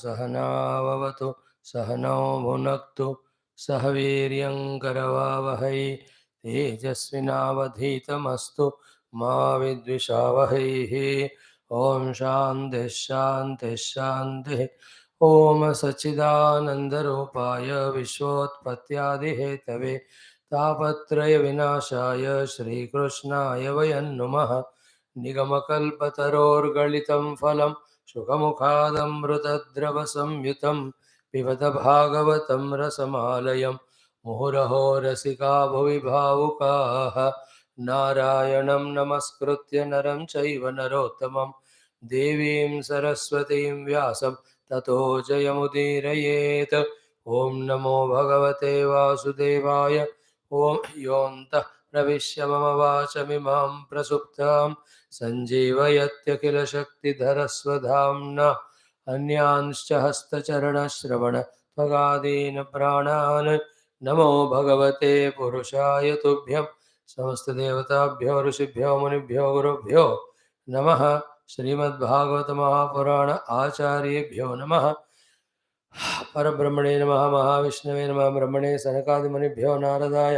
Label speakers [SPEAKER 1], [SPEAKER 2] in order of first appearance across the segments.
[SPEAKER 1] सहनाववतु सहनौ भुनक्तु सह वीर्यं करवावहै तेजस्विनावधीतमस्तु मा विद्विषावहैः। ॐ शान्तिः शान्तिः शान्तिः। ॐ सच्चिदानन्दरूपाय विश्वोत्पत्त्यादिहेतवे तापत्रयविनाशाय श्रीकृष्णाय वयं नुमः। निगमकल्पतरोर्गलितं फलं शुकमुखादमृतद्रवसंयुतं पिबत भागवतं रसमालयं मुहुरहो रसिका भुवि भावुकाः। नारायणं नमस्कृत्य नरं चैव नरोत्तमं देवीं सरस्वतीं व्यासं ततो जयमुदीरयेत्। ॐ नमो भगवते वासुदेवाय। ॐ योऽन्तः प्रविश्य मम वाचमिमां प्रसुप्तां सञ्जीवयत्यखिलशक्तिधरस्वधाम्ना अन्यांश्च हस्तचरणश्रवणत्वगादीन् प्राणान् नमो भगवते पुरुषाय तुभ्यं समस्तदेवताभ्यो ऋषिभ्यो मुनिभ्यो गुरुभ्यो नमः। श्रीमद्भागवत महापुराण आचार्येभ्यो नमः। परब्रह्मणे नमः। महाविष्णवे नमः। ब्रह्मणे सनकादिमुनिभ्यो नारदाय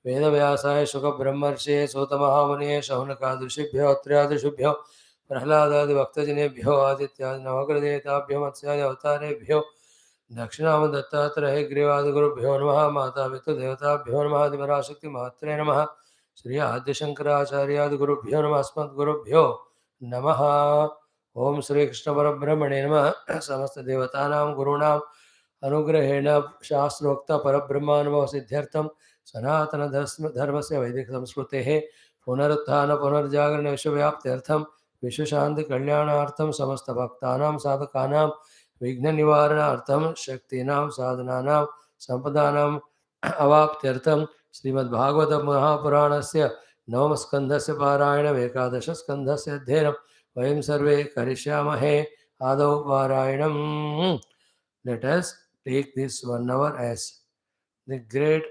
[SPEAKER 1] वेदव्यासाय शुकब्रह्मर्षये सूतमहामुनिये शौनकादृशिभ्यो अत्र्यादृशिभ्यो प्रह्लादादिभक्तजनेभ्यो आदित्यादिनवग्रदेवताभ्यो मत्स्यादि अवतारेभ्यो दक्षिणामदत्तात्रेयग्रीवादिगुरुभ्यो नमः। मातापितृदेवताभ्यो नमः। आदिपराशक्तिमात्रे नमः। श्री आद्यशङ्कराचार्यादिगुरुभ्यो नमः। अस्मद्गुरुभ्यो नमः। ओम श्रीकृष्ण परब्रह्मणे नमः। समस्तदेवतानां गुरूणाम् अनुग्रहेण शास्त्रोक्त परब्रह्मानुभव सिद्ध्यर्थं सनातन धर्मस्य वैदिक संस्कृतेः पुनरुत्थान पुनर्जागरण विश्वव्याप्त्यर्थं विश्वशान्ति कल्याणार्थं समस्त भक्तानां साधकानां विघ्न निवारणार्थं शक्तीनां साधनानां संपदानाम् अवाप्त्यर्थं श्रीमद्भागवत महापुराणस्य नवमस्कन्धस्य पारायणम् एकादशस्कन्धस्य अध्ययनं वयं सर्वे करिष्यामहे। आदौ पारायणम्। Let us take this 1 hour as the great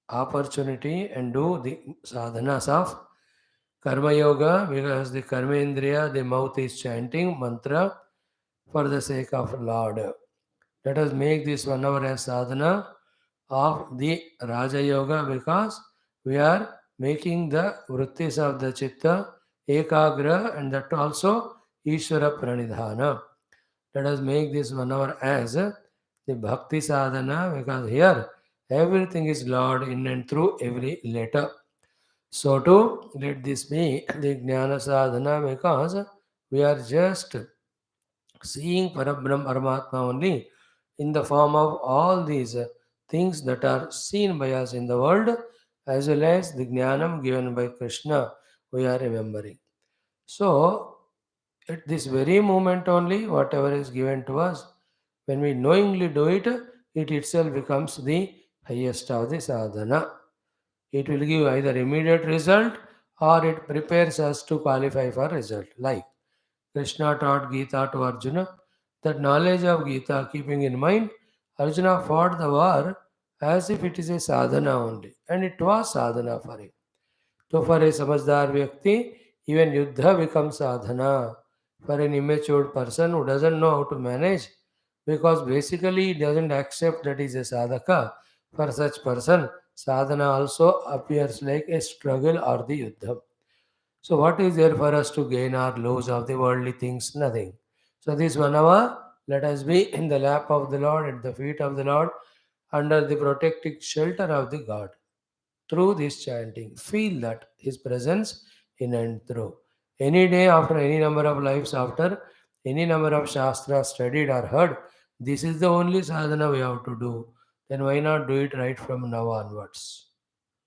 [SPEAKER 1] opportunity and do the sadhanas of karma yoga, because the karmendriya, the mouth is chanting mantra for the sake of Lord. Let us make this 1 hour as sadhana of the Raja Yoga, because we are making the vrittis of the chitta ekagra, and that also Ishvara pranidhana. Let us make this 1 hour as the bhakti sadhana, because here everything is Lord in and through every letter. So to let this be the jnana sadhana, because we are just seeing Parabrahma Paramatma only in the form of all these things that are seen by us in the world, as well as the jnanam given by Krishna we are remembering. So at this very moment only, whatever is given to us, when we knowingly do it, it itself becomes the highest of the sadhana. It will give either immediate result or it prepares us to qualify for result. Like Krishna taught Gita to Arjuna, that knowledge of Gita keeping in mind, Arjuna fought the war as if it is a sadhana only, and it was sadhana for him. So for a samajhdar vyakti, even yuddha becomes sadhana. For an immature person who doesn't know how to manage, because basically he doesn't accept that he is a sadhaka, for such person sadhana also appears like a struggle or the yuddha. So what is there for us to gain or lose of the worldly things? Nothing. So this 1 hour, let us be in the lap of the Lord, at the feet of the Lord, under the protecting shelter of the God. Through this chanting, feel that His presence in and through. Any day, after any number of lives, after any number of shastras studied or heard, this is the only sadhana we have to do. Then why not do it right from now onwards?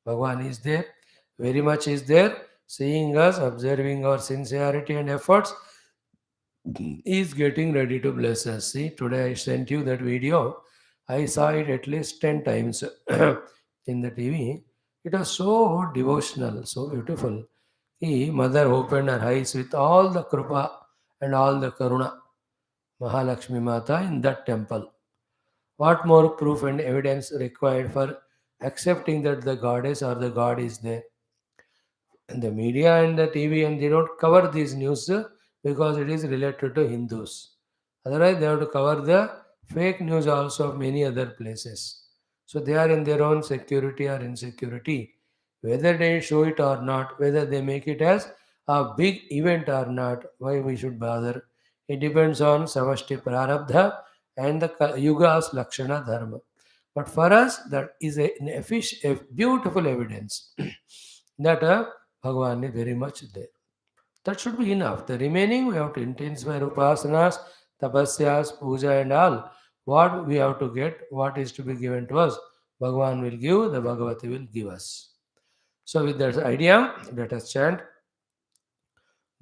[SPEAKER 1] Bhagavan is there, very much is there, seeing us, observing our sincerity and efforts. He is getting ready to bless us. See, today I sent you that video. I saw it at least 10 times in the TV. It was so devotional, so beautiful. Mother opened her eyes with all the krupa and all the karuna. Mahalakshmi Mata in that temple. What more proof and evidence required for accepting that the goddess or the god is there? And the media and the TV, and they don't cover these news because it is related to Hindus. Otherwise, they have to cover the fake news also of many other places. So they are in their own security or insecurity. Whether they show it or not, whether they make it as a big event or not, why we should bother? It depends on Samashti Prarabdha and the Yuga's Lakshana Dharma. But for us, that is a beautiful evidence that Bhagavan is very much there. That should be enough. The remaining we have to intensify upasanas, tapasyas, puja and all. What we have to get, what is to be given to us, Bhagavan will give, the Bhagavati will give us. So with that idea, let us chant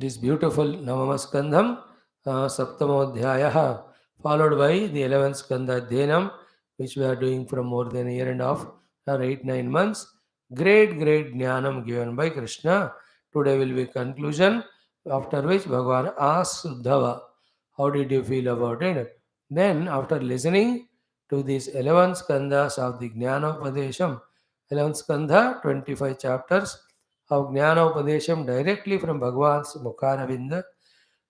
[SPEAKER 1] this beautiful Navamaskandham, Saptamodhyayaha, followed by the 11th Skandha Dhenam, which we are doing from more than a year and a half or 8-9 months. Great Jnanam given by Krishna. Today will be conclusion, after which Bhagavan asks Uddhava, how did you feel about it? Then, after listening to these 11 skandhas of the Jnanopadesham, 11th skandha, 25 chapters, of Jnanopadesham directly from Bhagavan's Mukharavinda,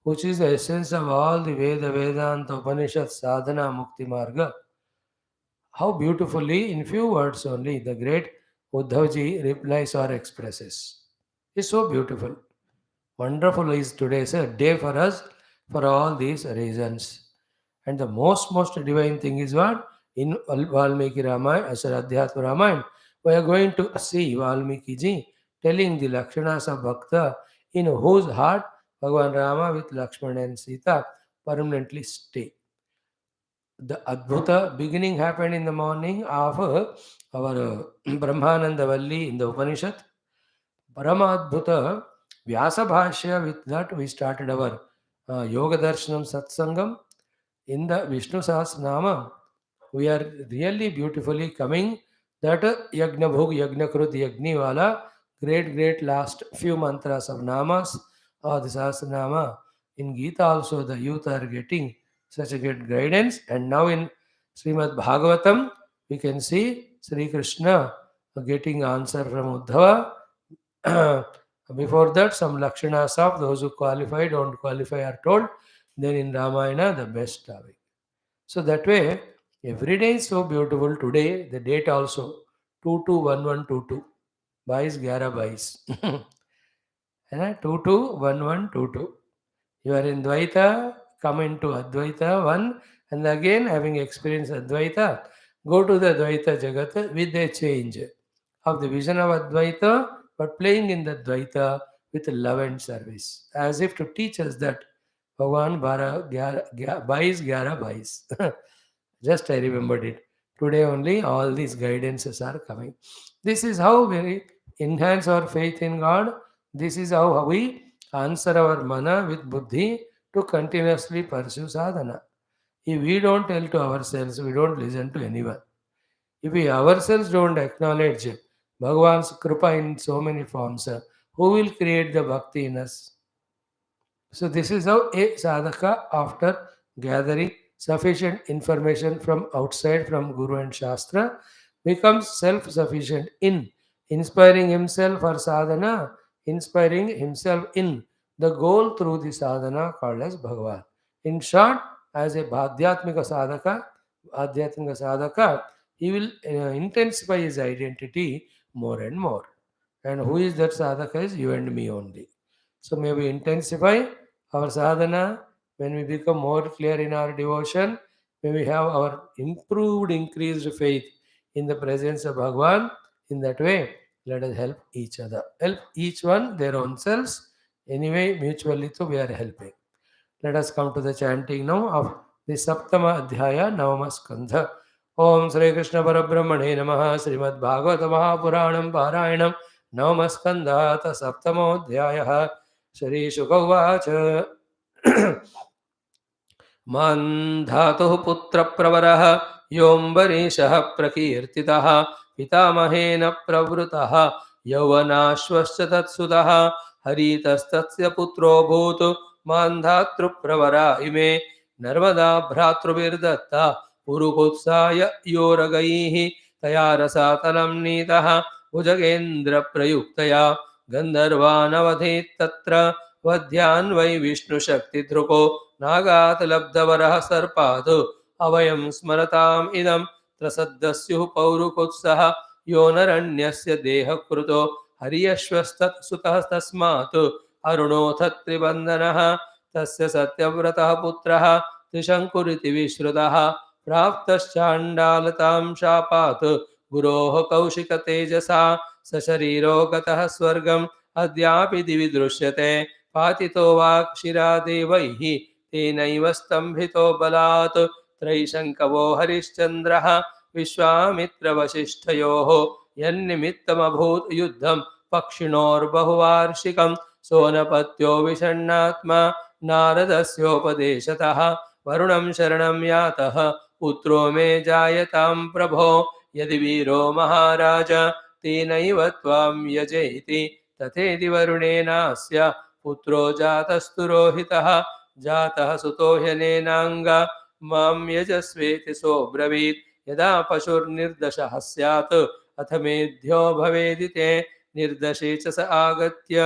[SPEAKER 1] which is the essence of all the Vedanta, Upanishad, Sadhana, Mukti Marga. How beautifully, in few words only, the great Uddhavji replies or expresses. It's so beautiful. Wonderful is today's a day for us for all these reasons. And the most divine thing is what? In Valmiki Ramayana, Adhyaatma Ramayana, we are going to see Valmiki ji telling the Lakshanas of Bhakta in whose heart Bhagavan Rama with Lakshmana and Sita permanently stay. The Adbhuta beginning happened in the morning of our Brahmananda Valli in the Upanishad. Paramadbhuta Vyasa Bhashya, with that we started our Yoga Darshanam Satsangam. In the Vishnu Sahasranama, we are really beautifully coming that Yagna Bhog, Yagna Krut, Yagni Wala, great last few mantras of Namas of the Sahasranama. In Gita also the youth are getting such a good guidance. And now in Srimad Bhagavatam, we can see Sri Krishna getting answer from Uddhava. Before that, some Lakshanas of those who qualify, don't qualify are told. Then in Ramayana, the best topic. So that way, every day is so beautiful. Today, the date also 221122. 22, 11, 221122. You are in Dvaita, come into Advaita 1, and again having experienced Advaita, go to the Dvaita Jagat with a change of the vision of Advaita, but playing in the Dvaita with love and service, as if to teach us that Bhagavan 22, Just I remembered it. Today only all these guidances are coming. This is how we enhance our faith in God. This is how we answer our mana with buddhi to continuously pursue sadhana. If we don't tell to ourselves, we don't listen to anyone. If we ourselves don't acknowledge Bhagavan's kripa in so many forms, who will create the bhakti in us? So this is how a sadhaka, after gathering sufficient information from outside, from Guru and Shastra, becomes self-sufficient in inspiring himself for sadhana, inspiring himself in the goal through the sadhana called as Bhagavan. In short, as a Adhyatmika sadhaka, he will intensify his identity more and more. And who is that sadhaka is you and me only. So may we intensify our sadhana when we become more clear in our devotion, when we have our improved, increased faith in the presence of Bhagavan. In that way, let us help each other. Help each one their own selves. Anyway, mutually, so we are helping. Let us come to the chanting now of the Saptama Adhyaya Navama Skandha. Om Sri Krishna Parabrahmane Namaha Srimad Bhagavata Mahapuranam Parayanam Navama Skandha Saptamo Adhyaya Shri Shuka मान्धातुः पुत्रप्रवरः योऽम्बरीषः प्रकीर्तितः पितामहेन प्रवृतः यौवनाश्वश्च तत्सुतः हरितस्तस्य पुत्रोऽभूत् मान्धातृप्रवरा इमे नर्मदा भ्रातृभिर्दत्ता पुरुकुत्साय योरगैः तया रसातलं नीतः भुजगेन्द्रप्रयुक्तया गन्धर्वानवधीत् तत्र वध्यान् वै विष्णुशक्तिधृको नागात् लब्धवरः सर्पात् अवयं स्मरताम् इदं त्रसद्दस्युः पौरुकोत्सः यो नरण्यस्य देहकृतो हर्यश्वस्तत्सुतः तस्मात् अरुणोऽथ त्रिबन्धनः तस्य सत्यव्रतः पुत्रः त्रिशङ्कुरिति विश्रुतः प्राप्तश्चाण्डालतां शापात् गुरोः कौशिकतेजसा सशरीरो गतः स्वर्गम् अद्यापि दिवि दृश्यते पातितो वाक्शिरा देवैः तेनैव स्तम्भितो बलात् त्रैशङ्कवो हरिश्चन्द्रः विश्वामित्रवसिष्ठयोः यन्निमित्तमभूत् युद्धं पक्षिणोर्बहुवार्षिकं सोनपत्यो विषण्णात्मा नारदस्योपदेशतः वरुणं शरणं यातः पुत्रो मे जायतां प्रभो यदि वीरो महाराज तेनैव त्वां यजेति तथेति वरुणेनास्य पुत्रो जातस्तु रोहितः जातः सुतो ह्यनेनाङ्ग मां यजस्वेति सोऽब्रवीत् यदा पशुर्निर्दशः स्यात् अथ मेध्यो भवेदिते निर्दशे च स आगत्य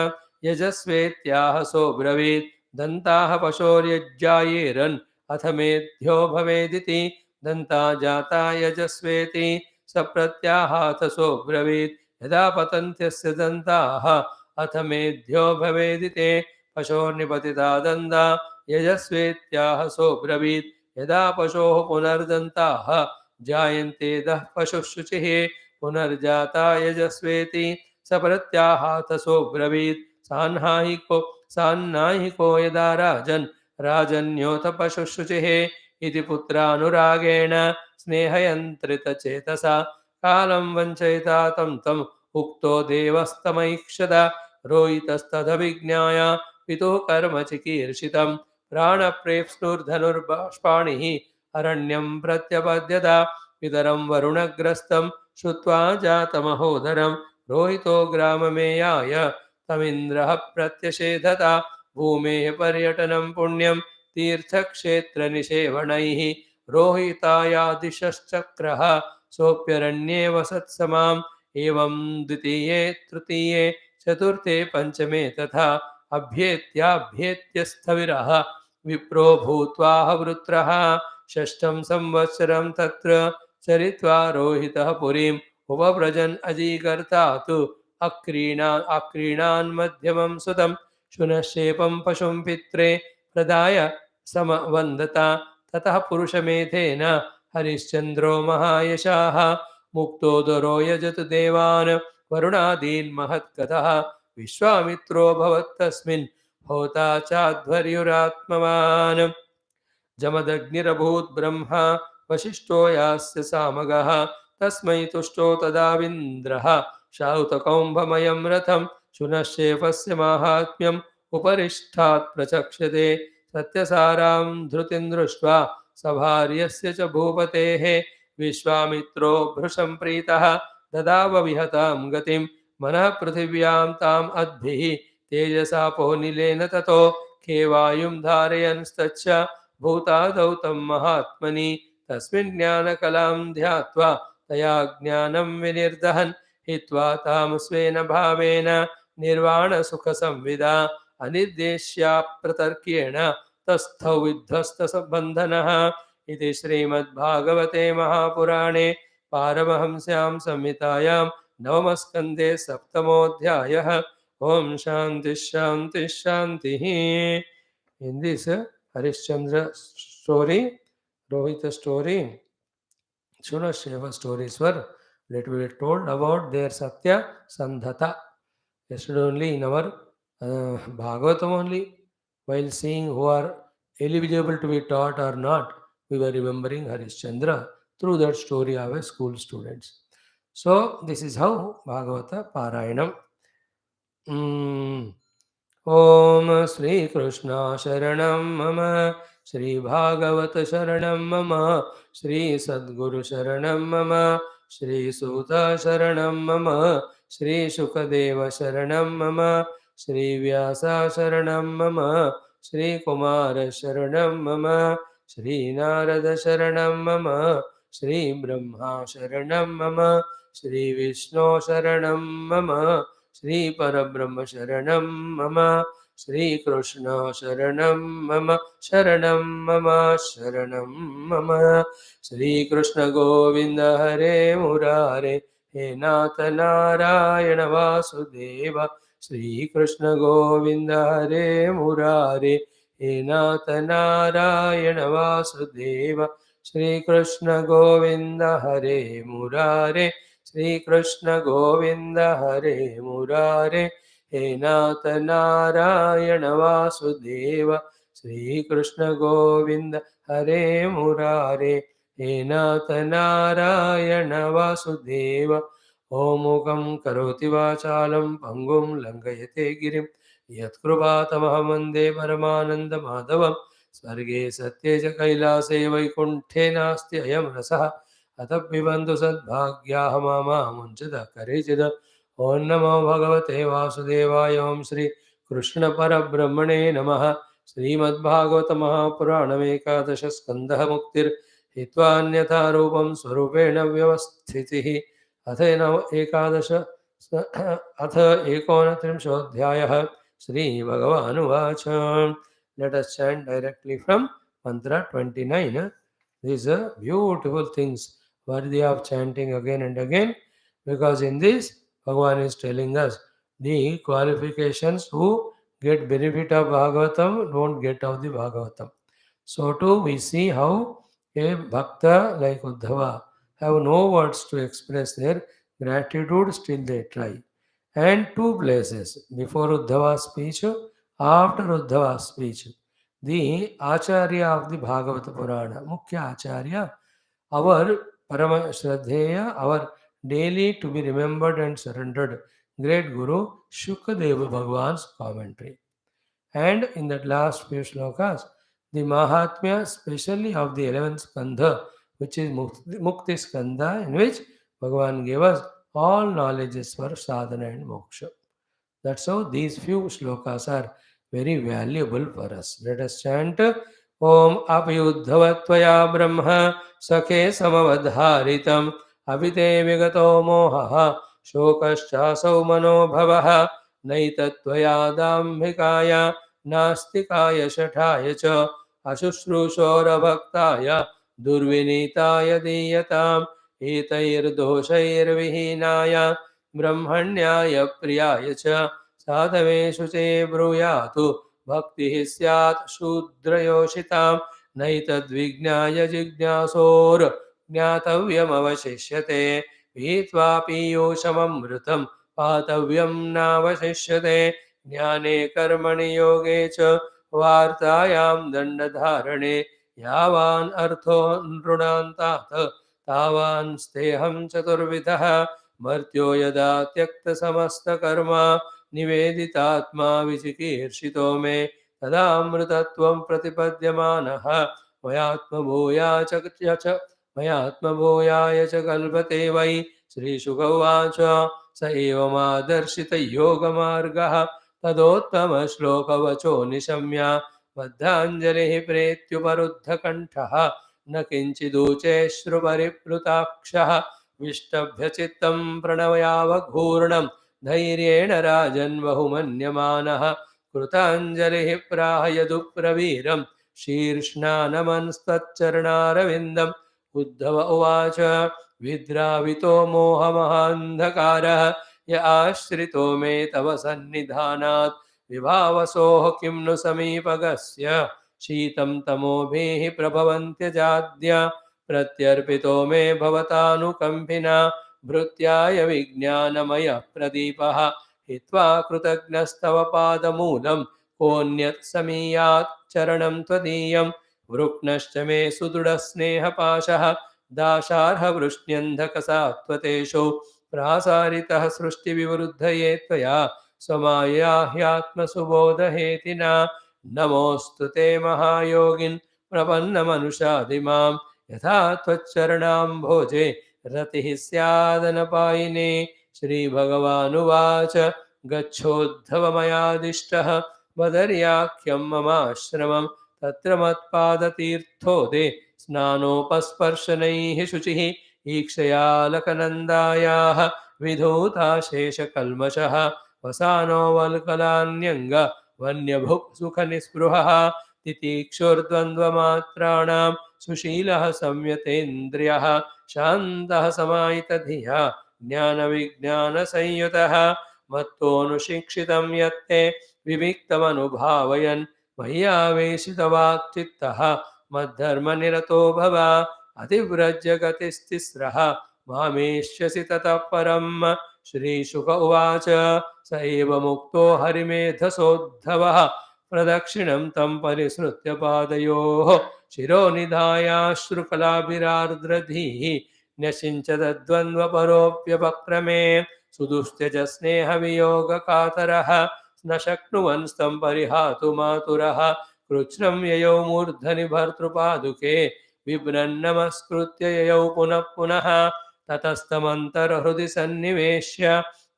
[SPEAKER 1] यजस्वेत्याह सोऽब्रवीत् दन्ताः पशोर्यज्जायेरन् अथ मेध्यो भवेदिति दन्ता जाता यजस्वेति स प्रत्याहाथ सोऽब्रवीत् यदा पतन्त्यस्य दन्ताः अथ मेध्यो भवेदिते पशोर्निपतिता दन्ता यजस्वेत्याह सोऽब्रवीत् यदा पशोः पुनर्दन्ताः जायन्ते दः पशुः शुचिः पुनर्जाता यजस्वेति स प्रत्याहाथ सोऽब्रवीत् सान्नाहिको यदा राजन् राजन्योऽथ पशुः शुचिः इति पुत्रानुरागेण स्नेहयन्त्रितचेतसा कालं वञ्चयिता तं उक्तो देवस्तमैक्षत रोहितस्तदभिज्ञाय पितुः कर्म चिकीर्षितं प्राणप्रेप्स्नुर्धनुर्बाष्पाणिः अरण्यं प्रत्यपद्यत पितरं वरुणग्रस्तं श्रुत्वा जातमहोदरं रोहितो ग्राममेयाय तमिन्द्रः प्रत्यषेधत भूमेः पर्यटनं पुण्यं तीर्थक्षेत्रनिषेवणैः रोहितायादिशश्चक्रः सोऽप्यरण्ये वसत्समाम् एवं द्वितीये तृतीये चतुर्थे पञ्चमे तथा अभ्येत्याभ्येत्यस्थविरः विप्रो भूत्वाह वृत्रः षष्ठं संवत्सरं तत्र चरित्वा रोहितः पुरीम् उपव्रजन् अजीकर्ता तु अक्रीणान् मध्यमं सुतं शुनशेपं पशुं पित्रे प्रदाय समवन्दता ततः पुरुषमेधेन हरिश्चन्द्रो महायशाः मुक्तोदरो यजतु देवान् वरुणादीन् महत्कथः विश्वामित्रो भवत्तस्मिन् होता चाध्वर्युरात्मवान् जमदग्निरभूत् ब्रह्मा वसिष्ठो यास्य सामगः तस्मै तुष्टो तदाविन्द्रः शाउतकौम्भमयं रथं शुनश्शेफस्य माहात्म्यम् उपरिष्ठात् प्रचक्षते सत्यसारां धृतिं दृष्ट्वा सभार्यस्य च भूपतेः विश्वामित्रो भृशं प्रीतः ददावविहतां गतिं मनः पृथिव्यां ताम् अद्भिः तेजसापो निलेन ततो खेवायुं धारयन्स्तच्च भूतादौ तं महात्मनि तस्मिन् ज्ञानकलां ध्यात्वा तया ज्ञानं विनिर्दहन् हित्वा तां स्वेन भावेन निर्वाणसुखसंविदा अनिर्देश्याप्रतर्क्येण तस्थौ विध्वस्तबन्धनः इति श्रीमद्भागवते महापुराणे पारमहंस्यां संहितायां नवमस्कन्धे सप्तमोऽध्यायः ओम शांति शांति शांति। In this Harishchandra story, Rohita story, Shunasheva stories were little told about their Satya Sandhata. Yesterday only in our Bhagavatam only, while seeing who are eligible to be taught or not, we were remembering Harishchandra through that story of a school students. So this is how Bhagavata Parayanam. ओम श्री कृष्ण शरणं मम श्री भागवत शरणं मम श्री सद्गुरु शरणं मम श्री सूत शरणं मम श्री शुकदेव शरणं मम श्री व्यास शरणं मम श्री कुमार शरणं मम श्री नारद शरणं मम श्री ब्रह्मा शरणं मम श्री विष्णु शरणं मम श्री परब्रह्म शरणं मम श्रीकृष्ण शरणं मम शरणं मम शरणं मम। श्रीकृष्ण गोविन्द हरे मुरारे हे नाथ नारायण वासुदेव। श्रीकृष्ण गोविन्द हरे मुरारे हे नाथ नारायण वासुदेव। श्रीकृष्ण गोविन्द हरे मुरारे श्रीकृष्ण गोविन्द हरे मुरारे हे नाथ नारायण वासुदेव। श्रीकृष्ण गोविन्द हरे मुरारे हे नाथ नारायण वासुदेव। ॐ मूकं करोति वाचालं पङ्गुं लङ्घयते गिरिं यत्कृपातमहं वन्दे परमानन्दमाधवं। स्वर्गे सत्ये च कैलासे वैकुण्ठे नास्ति अयं रसः अतः पिबन्तु सद्भाग्याः मामुञ्चत करेचिद। ॐ नमो भगवते वासुदेवाय। ॐ श्री कृष्ण परब्रह्मणे नमः। श्रीमद्भागवत महापुराणमेकादश स्कन्धः मुक्तिर्हित्वान्यथा रूपं स्वरूपेण व्यवस्थितिः। अथ एकादश अथ एकोनत्रिंशोऽध्यायः। श्रीभगवानुवाच। Let us chant directly from mantra 29. These are beautiful things worthy of chanting again and again, because in this Bhagavan is telling us the qualifications who get benefit of Bhagavatam don't get of the Bhagavatam. So too we see how a bhakta like Uddhava have no words to express their gratitude, still they try. And two places, before Uddhava's speech, after Uddhava's speech, the Acharya of the Bhagavata Purana, Mukhya Acharya, our Parama Shraddheya, our daily to be remembered and surrendered great Guru Shukadeva Bhagavan's commentary. And in that last few slokas, the Mahatmya, especially of the 11th Skandha, which is Mukti Skandha, in which Bhagavan gave us all knowledges for sadhana and moksha. That's how these few shlokas are very valuable for us. Let us chant Om Apyuddhavatvaya Brahma Sakhe Samavadharitam Avite Vigato Mohaha Shokashchasau Manobhavaha Naitatvaya Dambhikaya Nastikaya Shathaya Cha Ashushrusora Bhaktaya Durvinitaya Diyatam Etair Vihinaya ब्रह्मण्याय प्रियाय च साधवेषु चे ब्रूयातु भक्तिः स्यात् शूद्रयोषितां नैतद्विज्ञाय जिज्ञासोर् ज्ञातव्यमवशिष्यते पीत्वा पीयूषममृतं पातव्यं नावशिष्यते ज्ञाने कर्मणि योगे च वार्तायां दण्डधारणे यावान् अर्थो नृणान्तात् तावान् स्तेहं चतुर्विधः मर्त्यो यदा त्यक्तसमस्तकर्म निवेदितात्मा विचिकीर्षितो मे तदामृतत्वं प्रतिपद्यमानः मयात्मभूयाय च कल्पते वै। श्रीशुक उवाच। स एवमादर्शितयोगमार्गः तदोत्तमश्लोकवचो निशम्य बद्धाञ्जलिः प्रेत्युपरुद्धकण्ठः न किञ्चिदूचेश्रुपरिप्लुताक्षः विष्टभ्य चित्तं प्रणवयावघूर्णं धैर्येण राजन् बहुमन्यमानः कृताञ्जलिः प्राह यदुप्रवीरं शीर्ष्णानमंस्तच्चरणारविन्दम्। उद्धव उवाच। विद्रावितो मोहमहान्धकारः य आश्रितो मे तव सन्निधानात् विभावसोः किं नु समीपगस्य शीतं तमोभिः प्रभवन्त्यजाद्य प्रत्यर्पितो मे भवतानुकम्पिना भृत्याय विज्ञानमय प्रदीपः हित्वा कृतज्ञस्तव पादमूलं कोऽन्यत् समीयात् चरणं त्वदीयं वृक्नश्च मे सुदृढस्नेहपाशः दाशार्हवृष्ण्यन्धकसात्वतेषु प्रासारितः सृष्टिविवृद्धये त्वया स्वमाया ह्यात्मसुबोधहेतिना नमोऽस्तु ते महायोगिन् प्रपन्नमनुषादिमां यथा त्वच्चरणाम्भोजे रतिः स्यादनपायिने। श्रीभगवानुवाच। गच्छोद्धव मयादिष्टः बदर्याख्यं ममाश्रमं तत्र मत्पादतीर्थोदे स्नानोपस्पर्शनैः शुचिः ईक्षयालकनन्दायाः विधूताशेषकल्मषः वसानो वल्कलान्यङ्ग वन्यभुक् सुखनिस्पृहः तितीक्षुर्द्वन्द्वमात्राणां सुशीलः संयतेन्द्रियः शान्तः समाहितधिया ज्ञानविज्ञानसंयुतः मत्तोऽनुशिक्षितं यत्ते विविक्तमनुभावयन् मय्यावेशितवाक्चित्तः मद्धर्मनिरतो भव अतिव्रज्य गतिस्तिस्रः मामेष्यसि ततः परम् श्रीशुक उवाच स एव मुक्तो हरिमेधसोद्धवः प्रदक्षिणं तं परिसृत्य पादयोः शिरोनिधायाश्रुकलाभिरार्द्रधीः न्यषिञ्चतद्वन्द्वपरोऽप्यपक्रमे सुदुस्त्यज स्नेहवियोगकातरः न शक्नुवन् स्तं परिहातुमातुरः कृच्छ्नं ययौ मूर्धनि भर्तृपादुके बिभ्रन्नमस्कृत्य ययौ पुनः पुनः ततस्तमन्तर्हृदि सन्निवेश्य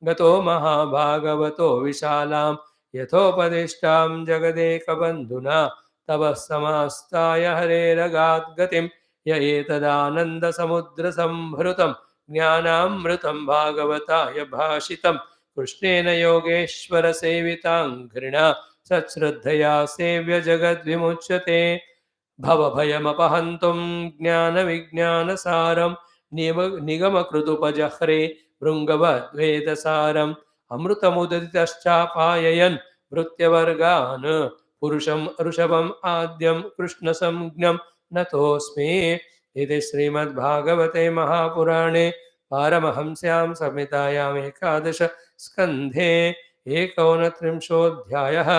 [SPEAKER 1] गतो महाभागवतो विशालां यथोपदिष्टां जगदेकबन्धुना तव समास्ताय हरेरगाद्गतिं य एतदानन्दसमुद्रसम्भृतं ज्ञानामृतं भागवताय भाषितं कृष्णेन योगेश्वरसेविताङ्घ्रिणा सच्छ्रद्धया सेव्य जगद्विमुच्यते भवभयमपहन्तुं ज्ञानविज्ञानसारं निगमकृतुपजह्रे भृङ्गवद्वेदसारम् अमृतमुदितश्चापाययन् भृत्यवर्गान् पुरुषं ऋषभम् आद्यं कृष्णसंज्ञं नतोऽस्मि इति श्रीमद्भागवते महापुराणे पारमहंस्यां संहितायाम् एकादश स्कन्धे एकोनत्रिंशोऽध्यायः।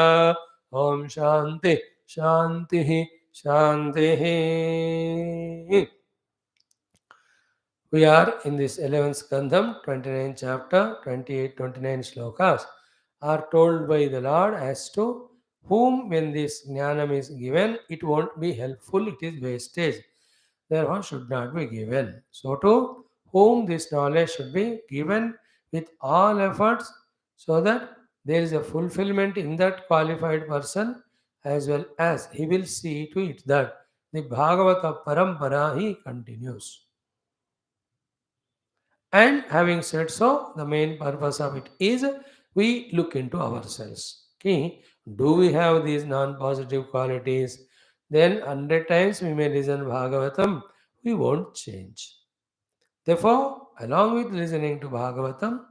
[SPEAKER 1] ॐ शान्ति शान्तिः शान्तिः। We are in this 11th Skandham, 29th chapter, 28-29 slokas are told by the Lord as to whom when this jnanam is given, it won't be helpful, it is wastage. Therefore should not be given. So to whom this knowledge should be given with all efforts so that there is a fulfillment in that qualified person as well as he will see to it that the Bhagavata Parampara he continues. And having said so, the main purpose of it is we look into ourselves. Okay? Do we have these non-positive qualities? Then 100 times we may listen Bhagavatam, we won't change. Therefore, along with listening to Bhagavatam,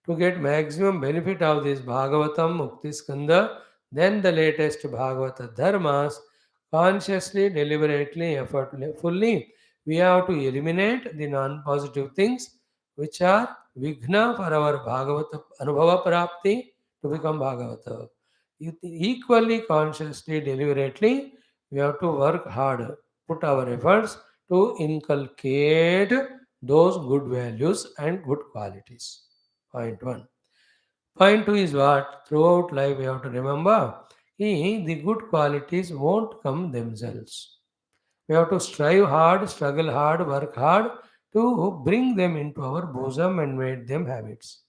[SPEAKER 1] to get maximum benefit of this Bhagavatam, Mukti Skanda, then the latest Bhagavata Dharmas, consciously, deliberately, effortfully, we have to eliminate the non-positive things which are Vighna for our Bhagavata Anubhava Prapti to become Bhagavata. Equally, consciously, deliberately, we have to work hard, put our efforts to inculcate those good values and good qualities. Point 1. Point 2 is what? Throughout life we have to remember the good qualities won't come themselves. We have to strive hard, struggle hard, work hard to bring them into our bosom and make them habits.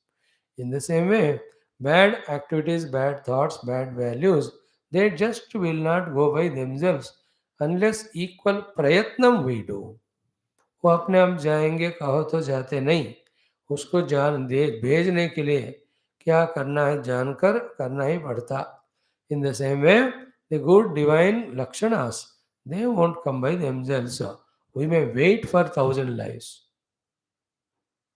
[SPEAKER 1] In the same way, bad activities, bad thoughts, bad values, they just will not go by themselves unless equal prayatnam we do. वो अपने आप जाएंगे कहो तो जाते नहीं, उसको जान दे भेजने के लिए क्या करना है जानकर करना ही पड़ता. In the same way, the good divine lakshanas, they won't come by themselves. We may wait for 1,000 lives.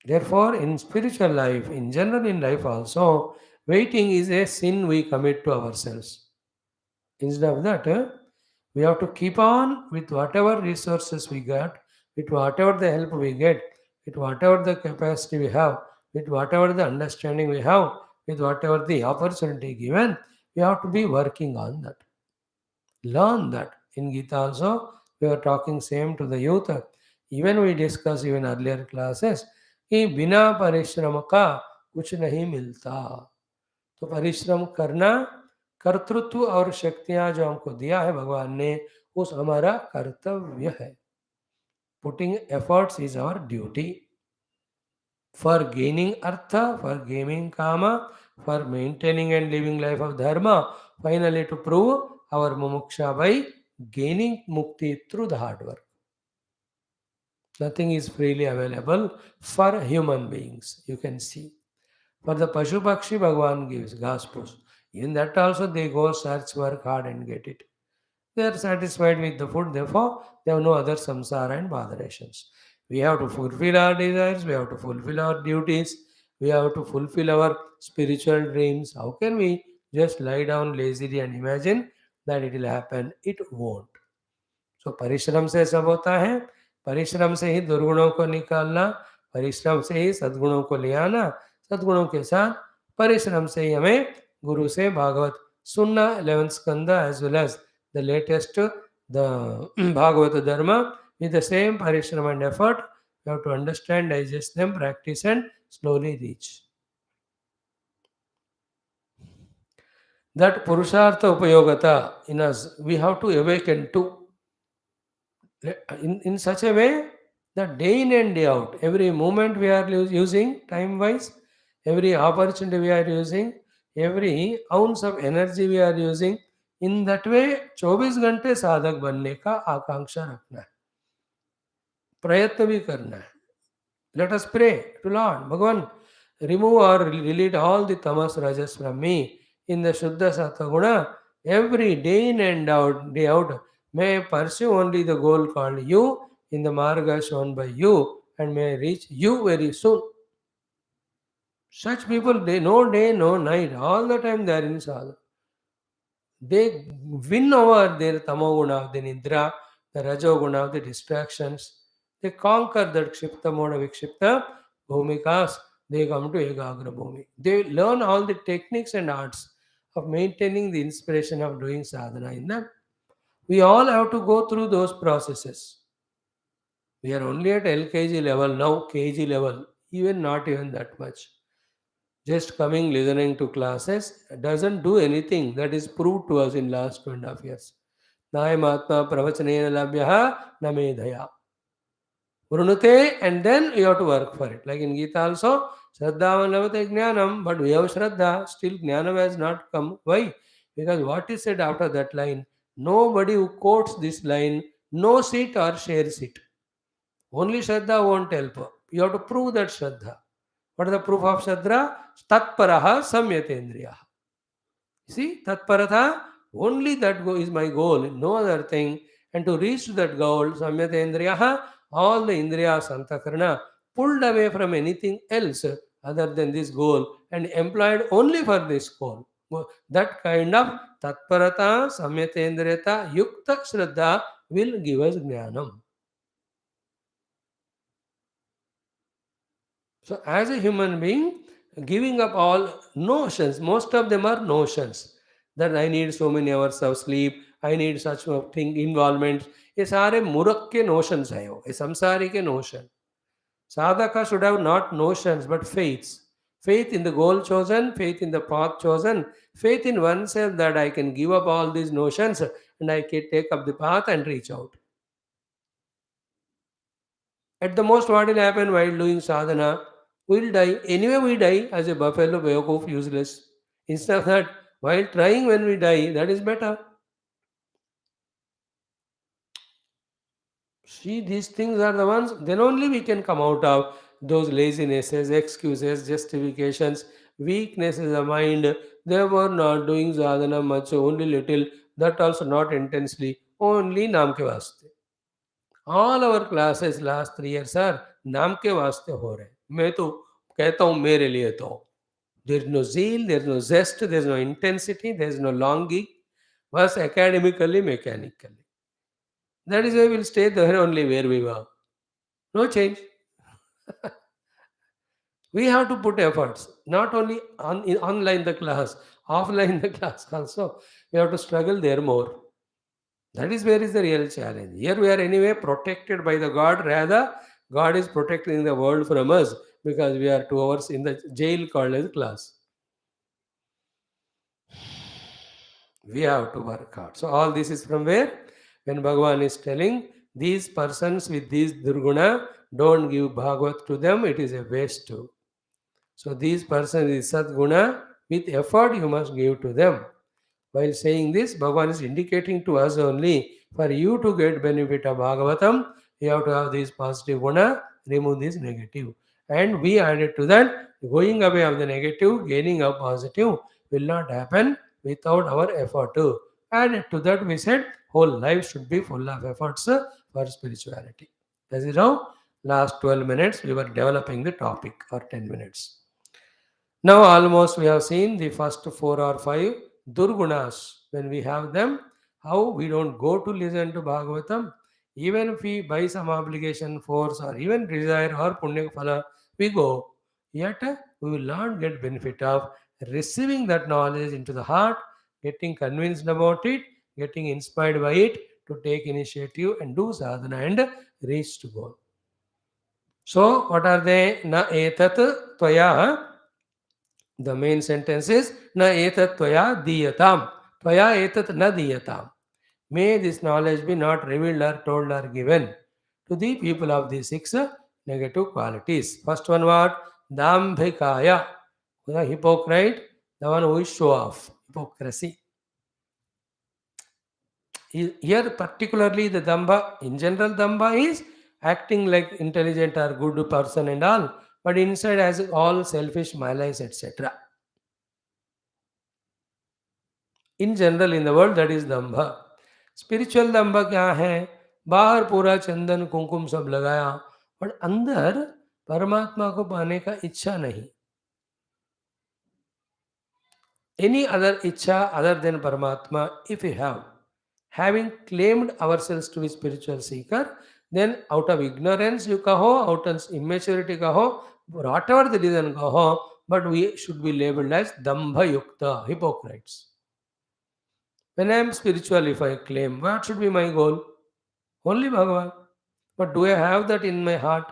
[SPEAKER 1] Therefore, in spiritual life, in general in life also, waiting is a sin we commit to ourselves. Instead of that, we have to keep on with whatever resources we got, with whatever the help we get, with whatever the capacity we have, with whatever the understanding we have, with whatever the opportunity given, we have to be working on that. Learn that. In Gita also, we were talking same to the youth. Even we discussed even earlier classes कि बिना परिश्रम का कुछ नहीं मिलता. तो परिश्रम करना, कर्तृत्व और शक्तियां जो हमको दिया है भगवान ने, उस हमारा कर्तव्य है. Putting efforts is our duty for gaining artha, for gaining kama, for maintaining and living life of dharma, finally to prove our mumuksha by gaining mukti through the hard work. Nothing is freely available for human beings. You can see. For the Pashu Pakshi, Bhagavan gives Gaspus. In that also they go search, work hard and get it. They are satisfied with the food, therefore they have no other samsara and botherations. We have to fulfill our desires, we have to fulfill our duties, we have to fulfill our spiritual dreams. How can we just lie down lazily and imagine that it will happen? It won't. सो परिश्रम से सब होता है, परिश्रम से ही दुर्गुणों को निकालना, परिश्रम से ही सद्गुणों को ले आना, सद्गुणों के साथ परिश्रम से ही हमें गुरु से भागवत सुनना, 11th skanda as well as the latest the Bhagavata Dharma with the same parishram and effort. You have to understand, digest them, practice and slowly reach. That Purushartha Upayogata in us, we have to awaken to in such a way that day in and day out, every moment we are using time wise, every opportunity we are using, every ounce of energy we are using, in that way 24 घंटे साधक बनने का आकांक्षा रखना है, प्रयत्न भी करना है. Let us pray to Lord Bhagavan, remove or delete all the tamas rajas from me in the Shuddha Sattva Guna. Every day in and day out, may I pursue only the goal called you in the marga shown by you, and may I reach you very soon. Such people, they no day, no night, all the time they are in sadhana. They win over their tamoguna, the nidra, the rajoguna, the distractions. They conquer that kshipta moda vikshipta bhumikas. They come to Egagra Bhumi. They learn all the techniques and arts of maintaining the inspiration of doing sadhana in them. We all have to go through those processes. We are only at LKG level now, KG level, even not even that much. Just coming, listening to classes doesn't do anything. That is proved to us in last 2.5 years. Nayamatma pravachanena labhyaha namedhaya. Vrunute, and then you have to work for it. Like in Gita also, Shraddhavan lavate jnanam, but we have Shraddha, still jnanam has not come. Why? Because what is said after that line, nobody who quotes this line knows it or shares it. Only Shraddha won't help. You have to prove that Shraddha. What is the proof of Shraddha? Tatparaha samyatendriya. See, Tatparatha, only that is my goal, no other thing. And to reach that goal, samyatendriya, all the indriyas, antakarana, pulled away from anything else other than this goal and employed only for this goal. That kind of Tatparata, samyatendriyata, yukta shraddha will give us jnanam. So, as a human being, giving up all notions, most of them are notions that I need so many hours of sleep, I need such of thing involvement. ये सारे मूर्ख के notions हैं वो, ये संसारी के notion. Sadhaka should have not notions but faiths. Faith in the goal chosen, faith in the path chosen, faith in oneself that I can give up all these notions and I can take up the path and reach out. At the most, what will happen while doing sadhana? We'll die. Anyway, we die as a buffalo, bayakoof, useless. Instead of that, while trying when we die, that is better. See, these things are the ones, then only we can come out of those lazinesses, excuses, justifications, weaknesses of mind. They were not doing sadhana much, only little, that also not intensely, only नाम के वास्ते. All our classes last 3 years are नाम के वास्ते हो रहे. मैं तो कहता हूँ मेरे लिए तो. There is no zeal, there is no zest, there is no intensity, there is no longing. Was academically, mechanically. That is why we'll stay there only where we were. No change. We have to put efforts, not only online the class, offline the class also. We have to struggle there more. That is where is the real challenge. Here we are anyway protected by the God. Rather, God is protecting the world from us because we are 2 hours in the jail called as class. We have to work hard. So all this is from where? When Bhagavan is telling these persons with these durguna, don't give Bhagavat to them, it is a waste too. So these persons with Sadguna, with effort you must give to them. While saying this, Bhagavan is indicating to us only, for you to get benefit of Bhagavatam, you have to have this positive guna, remove this negative. And we added to that, going away of the negative, gaining of positive will not happen without our effort. And to that we said whole life should be full of efforts for spirituality. This is how last 12 minutes we were developing the topic, or 10 minutes. Now almost we have seen the first 4 or 5 durgunas. When we have them, how we don't go to listen to Bhagavatam. Even if we by some obligation, force, or even desire or punya phala, we go. Yet we will not get benefit of receiving that knowledge into the heart, getting convinced about it, getting inspired by it to take initiative and do sadhana and reach to goal. So what are they? Na etat tvaya. The main sentence is na etat tvaya diyatam. Tvaya etat na diyatam. May this knowledge be not revealed or told or given to the people of the 6 negative qualities. First one what? Dambhikaya. The hypocrite, the one who is show off. Hypocrisy. Here particularly the damba, in general damba is acting like intelligent or good person and all, but inside has all selfish malice, etc. In general in the world that is damba. Spiritual damba क्या है? बाहर पूरा चंदन कुमकुम सब लगाया, पर अंदर परमात्मा को पाने का इच्छा नहीं. Any other icha other than Paramatma, if we have, having claimed ourselves to be spiritual seeker, then out of ignorance you kaho, out of immaturity kaho, whatever the reason kaho, but we should be labeled as dambha yukta, hypocrites. When I am spiritual, if I claim, what should be my goal? Only Bhagavan. But do I have that in my heart?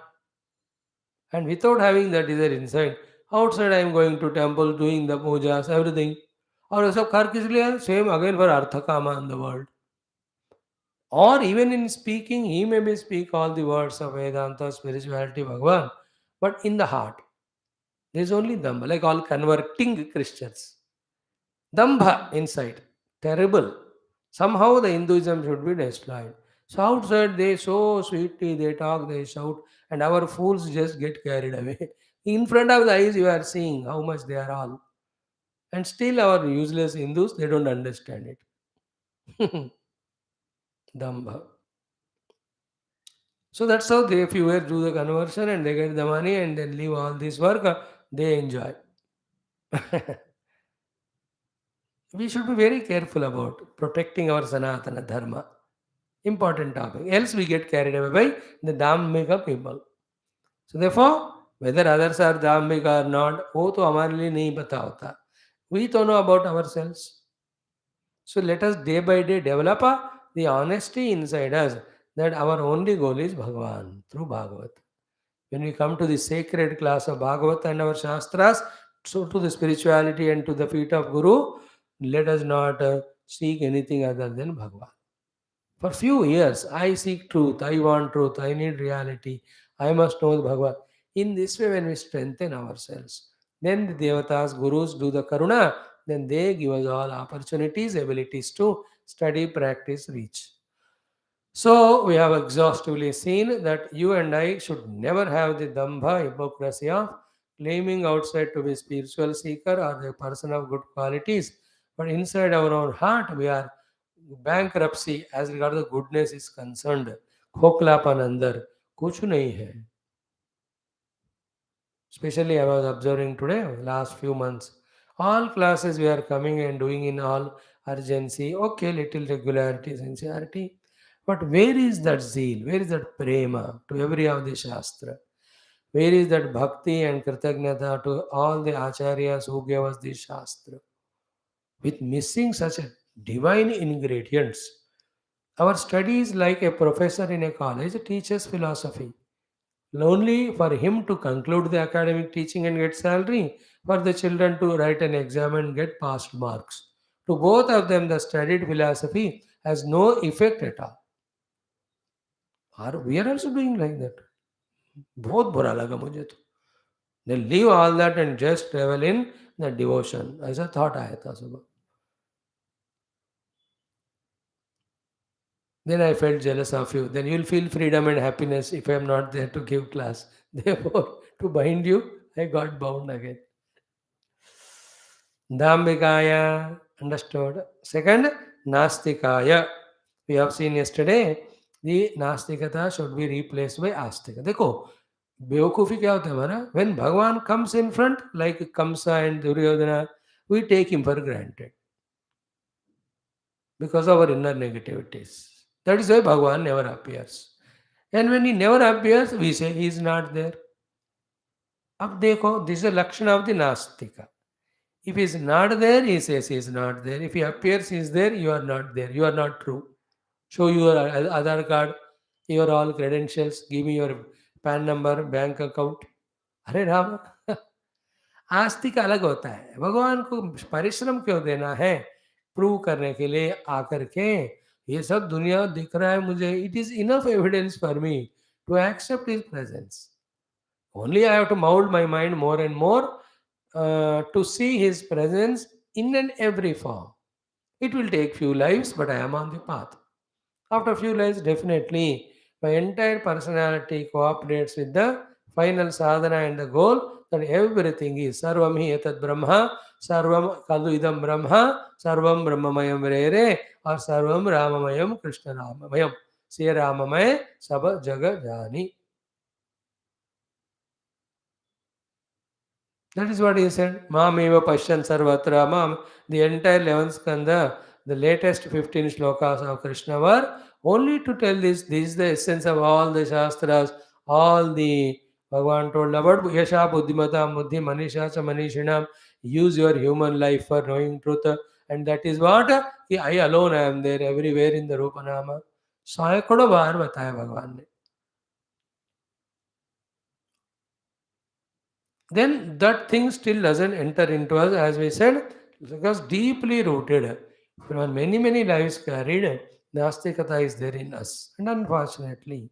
[SPEAKER 1] And without having that desire inside, outside I am going to temple, doing the pujas, everything. और सब कर किस लिए? Same again for Artha Kama in the world. Or even in speaking, he may speak all the words of Vedanta, spirituality, Bhagavan, but in the heart, there is only Dambha, like all converting Christians. Dambha inside, terrible. Somehow the Hinduism should be destroyed. So outside they so sweetly, they talk, they shout, and our fools just get carried away. In front of the eyes you are seeing how much they are all. And still our useless Hindus, they don't understand it. Dambha. So that's how they, if you were do the conversion and they get the money and then leave all this work, they enjoy. We should be very careful about protecting our Sanatana Dharma. Important topic. Else we get carried away by the Dhammika people. So therefore, whether others are Dhammika or not, वो तो हमारे लिए नहीं पता होता. We don't know about ourselves. So let us day by day develop the honesty inside us that our only goal is Bhagavan through Bhagavat. When we come to the sacred class of Bhagavat and our Shastras, so to the spirituality and to the feet of Guru, let us not seek anything other than Bhagavan. For few years, I seek truth, I want truth, I need reality, I must know the Bhagavan. In this way, when we strengthen ourselves, then the Devatas, Gurus do the Karuna, then they give us all opportunities, abilities to study, practice, reach. So, we have exhaustively seen that you and I should never have the dambha, hypocrisy of claiming outside to be spiritual seeker or the person of good qualities, but inside our own heart we are bankruptcy as regard the goodness is concerned. खोखलापन अंदर कुछ नहीं है. Especially I was observing today, last few months, all classes we are coming and doing in all urgency, okay, little regularity, sincerity. But where is that zeal? Where is that prema to every of the Shastra? Where is that bhakti and kritagnata to all the acharyas who gave us the Shastra? With missing such a divine ingredients, our study is like a professor in a college teaches philosophy. Only for him to conclude the academic teaching and get salary, for the children to write an exam and get passed marks. To both of them, the studied philosophy has no effect at all. Or we are also doing like that. बहुत बुरा लगा मुझे तो. They leave all that and just travel in the devotion. ऐसा thought आया था सुबह. Then I felt jealous of you. Then you'll feel freedom and happiness if I am not there to give class. Therefore, to bind you, I got bound again. Dhambikaya. Understood. Second, Nastikaya. We have seen yesterday, the Nastikata should be replaced by Astika. देखो बेवकूफ़ी क्या होता है हमारा, when Bhagavan comes in front, like Kamsa and Duryodhana, we take him for granted because of our inner negativities. That is why Bhagavan never appears. And when he never appears, we say he is not there. अब देखो, this is a Lakshana of the Nastika. If he is not there, he says he is not there. If he appears, he is there, you are not there. You are not true. Show your Aadhaar card, your all credentials, give me your PAN number, bank account. अरे राम, आस्तिक अलग होता है. भगवान को परिश्रम क्यों देना है प्रूव करने के लिए आकर के? ये सब दुनिया दिख रहा है मुझे. It is enough evidence for me to accept his presence. Only I have to mold my mind more and more to see his presence in and every form. It will take few lives, but I am on the path. After few lives, definitely my entire personality cooperates with the final sadhana and the goal that everything is Sarvam hi etat Brahma, Sarvam Kalu idam Brahma, Sarvam Brahmamayam Rere, or Sarvam Ramamayam Krishna Ramamayam. Se Ramamay Saba Jaga Jani. That is what he said. Mameva Pashyan Sarvatra Mam. The entire 11th Skandha, the latest 15 shlokas of Krishna were only to tell this. This is the essence of all the Shastras, all the Bhagavan told about Yasha Buddhimata Buddhi Manisha Cha Manishinam. Use your human life for knowing truth. And that is what I alone am there everywhere in the Rupanama. सैकड़ों बार बताया भगवान ने. Then that thing still doesn't enter into us, as we said, because deeply rooted from many lives carried, Nastikata is there in us. And unfortunately,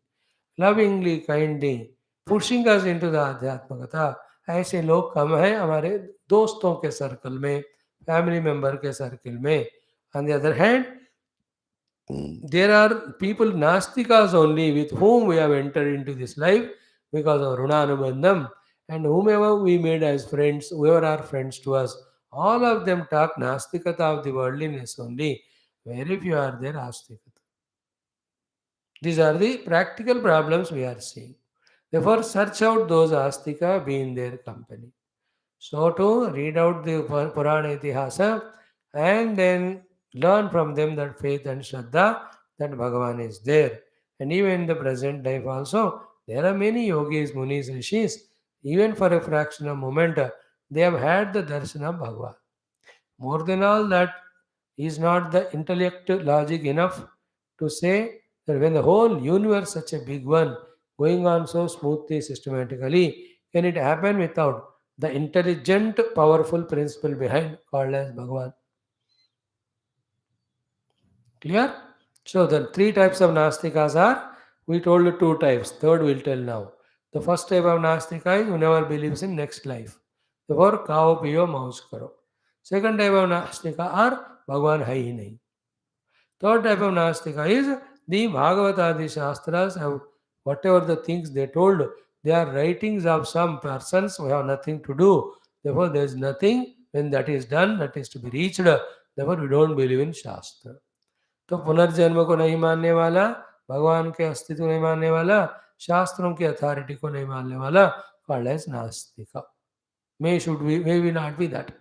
[SPEAKER 1] lovingly, kindly, pushing us into the Adhyatmakata, ऐसे लोग कम हैं हमारे दोस्तों के circle में, family member के circle में. On the other hand, there are people, Nastikas only, with whom we have entered into this life because of Runanubandham. And whomever we made as friends, whoever are friends to us, all of them talk Nastikata of the worldliness only. Very few are there Astikata. These are the practical problems we are seeing. Therefore, search out those Astika, be in their company. So to read out the Purana Itihasa and then learn from them that faith and Shraddha that Bhagavan is there. And even in the present life also, there are many yogis, munis, rishis, even for a fraction of moment, they have had the darshan of Bhagavan. More than all that, is not the intellect logic enough to say that when the whole universe, such a big one, going on so smoothly, systematically, can it happen without the intelligent, powerful principle behind called as Bhagavan? Clear? So the three types of Nastikas are, we told you two types, third we'll tell now. The first type of Nastika is who never believes in next life. Therefore, kao piyo mouse karo. Second type of Nastika are Bhagavan hai hi nahi. Third type of Nastika is the Bhagavatadi Shastras have whatever the things they told, they are writings of some persons who have nothing to do. Therefore, there is nothing when that is done, that is to be reached. Therefore, we don't believe in Shastra. तो पुनर्जन्म को नहीं मानने वाला, भगवान के अस्तित्व नहीं मानने वाला, शास्त्रों की अथॉरिटी को नहीं मानने वाला, called as नास्तिक. May we not be that.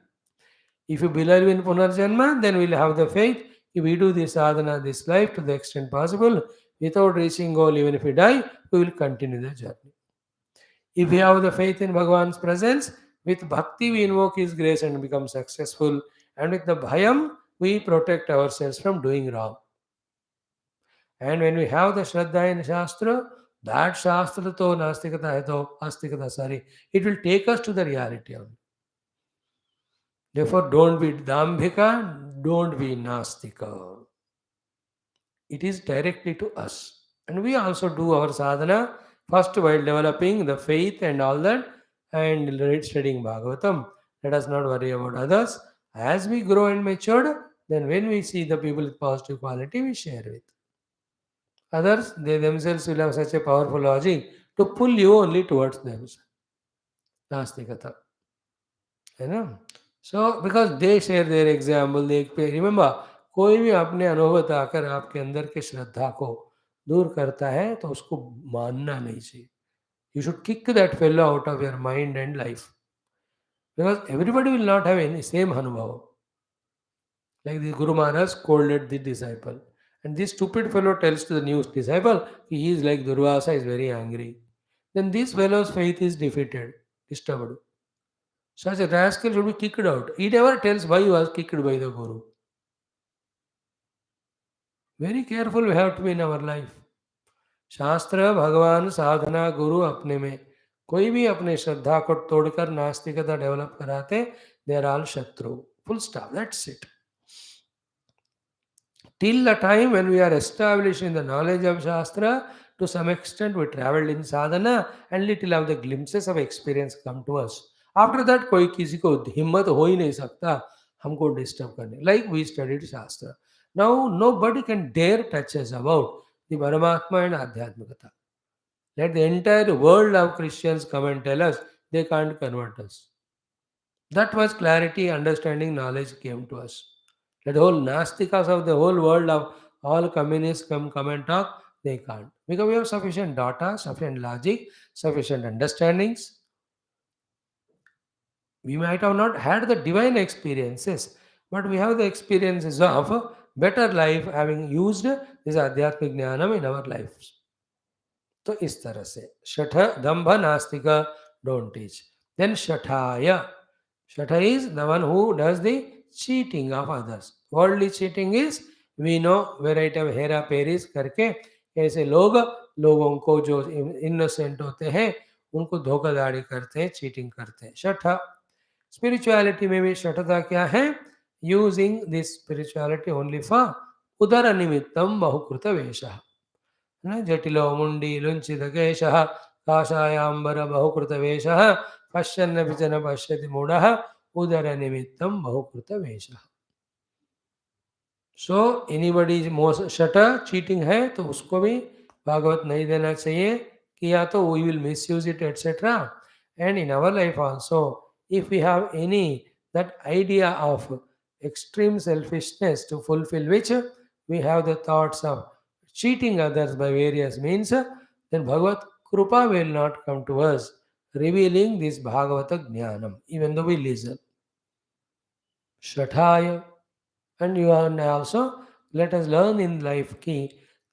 [SPEAKER 1] If you believe in Punarjanma, then we'll have the faith. If we do this sadhana, this life to the extent possible, without reaching goal, even if we die, we will continue the journey. If we have the faith in Bhagavan's presence, with bhakti we invoke His grace and become successful. And with the bhayam, we protect ourselves from doing wrong. And when we have the Shraddha in Shastra, that Shastra to Nastikata hai to Astikata, sorry, it will take us to the reality of it. Therefore, don't be Dambhika, don't be Nastika. It is directly to us. And we also do our sadhana first while developing the faith and all that and studying Bhagavatam. Let us not worry about others. As we grow and mature, then when we see the people with positive quality, we share with. Others, they themselves will have such a powerful logic to pull you only towards themselves. Nastikata. You know? So because they share their example, they remember, कोई भी अपने अनुभव बताकर आपके अंदर की श्रद्धा को दूर करता है तो उसको मानना नहीं चाहिए. You should kick that fellow out of your mind and life, because everybody will not have any same anubhava. Like the Guru Maharaj scolded the disciple, and this stupid fellow tells to the new disciple, he is like Durvasa, is very angry. Then this fellow's faith is defeated, disturbed. Such a rascal should be kicked out. He never tells why he was kicked by the Guru. Very careful we have to be in our life. शास्त्र, भगवान, साधना, गुरु अपने में कोई भी अपने श्रद्धा को तोड़कर नास्तिकता डेवलप कराते, दे आर ऑल शत्रु. Full stop. That's it. Till the time when we are established in the knowledge of Shastra, to some extent we traveled in sadhana and little of the glimpses of experience come to us. After that, कोई किसी को हिम्मत हो ही नहीं सकता हमको disturb करने. Like we studied Shastra. Now nobody can dare touch us about the Paramatma and Adhyatmikata. Let the entire world of Christians come and tell us they can't convert us. That was clarity, understanding, knowledge came to us. That whole Nastikas of the whole world of all communists come and talk, they can't. Because we have sufficient data, sufficient logic, sufficient understandings. We might have not had the divine experiences, but we have the experiences of a better life having used this Adhyatmic Jnanam in our lives. तो इस तरह से शठ दंभ नास्तिक don't teach. देन शठाय. Shatha is the one who does the cheating of others. Worldly cheating is, we know variety of Hera Paris करके ऐसे लोग लोगों को जो इनोसेंट होते हैं उनको धोखाधड़ी करते हैं, चीटिंग करते हैं. शठ. स्पिरिचुअलिटी में भी शठता क्या है? Using this spirituality only for उदर निमित्तम बहुकृत वेश. जटिलो मुंडी लुंचितकेश काषायांबर बहुकृत वेश पश्यन्नपि च न पश्यति मूढ़ः उदर निमित्तम बहुकृत वेश. So anybody most shut cheating है तो उसको भी भागवत नहीं देना चाहिए कि या तो we will misuse it etcetera. And in our life also if we have any that idea of extreme selfishness to fulfill which we have the thoughts of cheating others by various means, then Bhagavad Krupa will not come to us, revealing this Bhagavata Jnanam, even though we listen. Shathaya. And you and I also, let us learn in life कि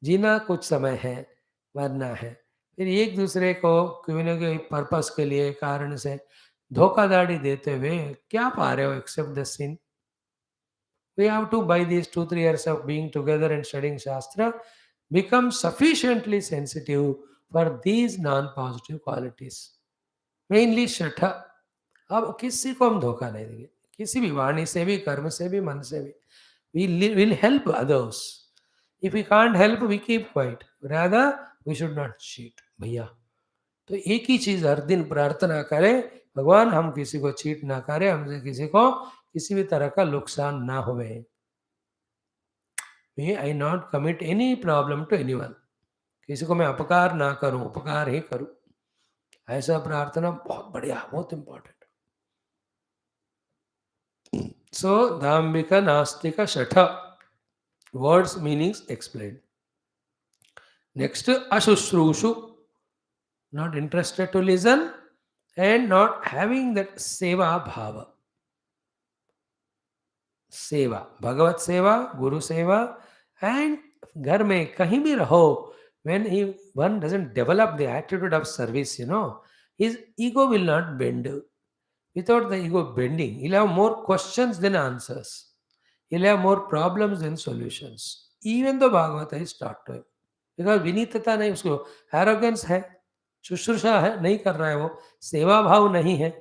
[SPEAKER 1] जीना कुछ समय है, मरना है. फिर एक दूसरे को कोई ना कोई पर्पस के लिए कारण से धोखाधड़ी देते हुए क्या पा रहे हो except the sin. We have to, by these 2-3 years of being together and studying Shastra, become sufficiently sensitive for these non-positive qualities. Mainly Shatha. अब किसी को हम धोखा नहीं देंगे, किसी भी वाणी से भी, कर्म से भी, मन से भी. We will help others. If we can't help, we keep quiet. Rather, we should not cheat. भैया तो एक ही चीज हर दिन प्रार्थना करें, भगवान हम किसी को चीट ना करें, हमसे किसी को किसी भी तरह का नुकसान ना होवे. May I not commit any problem to anyone. किसी को मैं अपकार ना करूं, उपकार ही करूं. ऐसा प्रार्थना बहुत बढ़िया, बहुत इंपॉर्टेंट. सो दाम्भिक नास्तिक शठ. Words meanings explained. Next, ashushrusu. Not interested to listen and not having that seva bhava. सेवा, भगवत सेवा, गुरु सेवा. एंड घर में कहीं भी रहो, when he one doesn't develop the attitude of service, his ego will not bend. Without the ego bending, he'll have more questions than answers. He'll have more problems than solutions. Even though Bhagavata is taught to him. Because विनीतता नहीं, उसको arrogance है, शुश्रूषा है, नहीं कर रहा है वो, सेवा भाव नहीं है.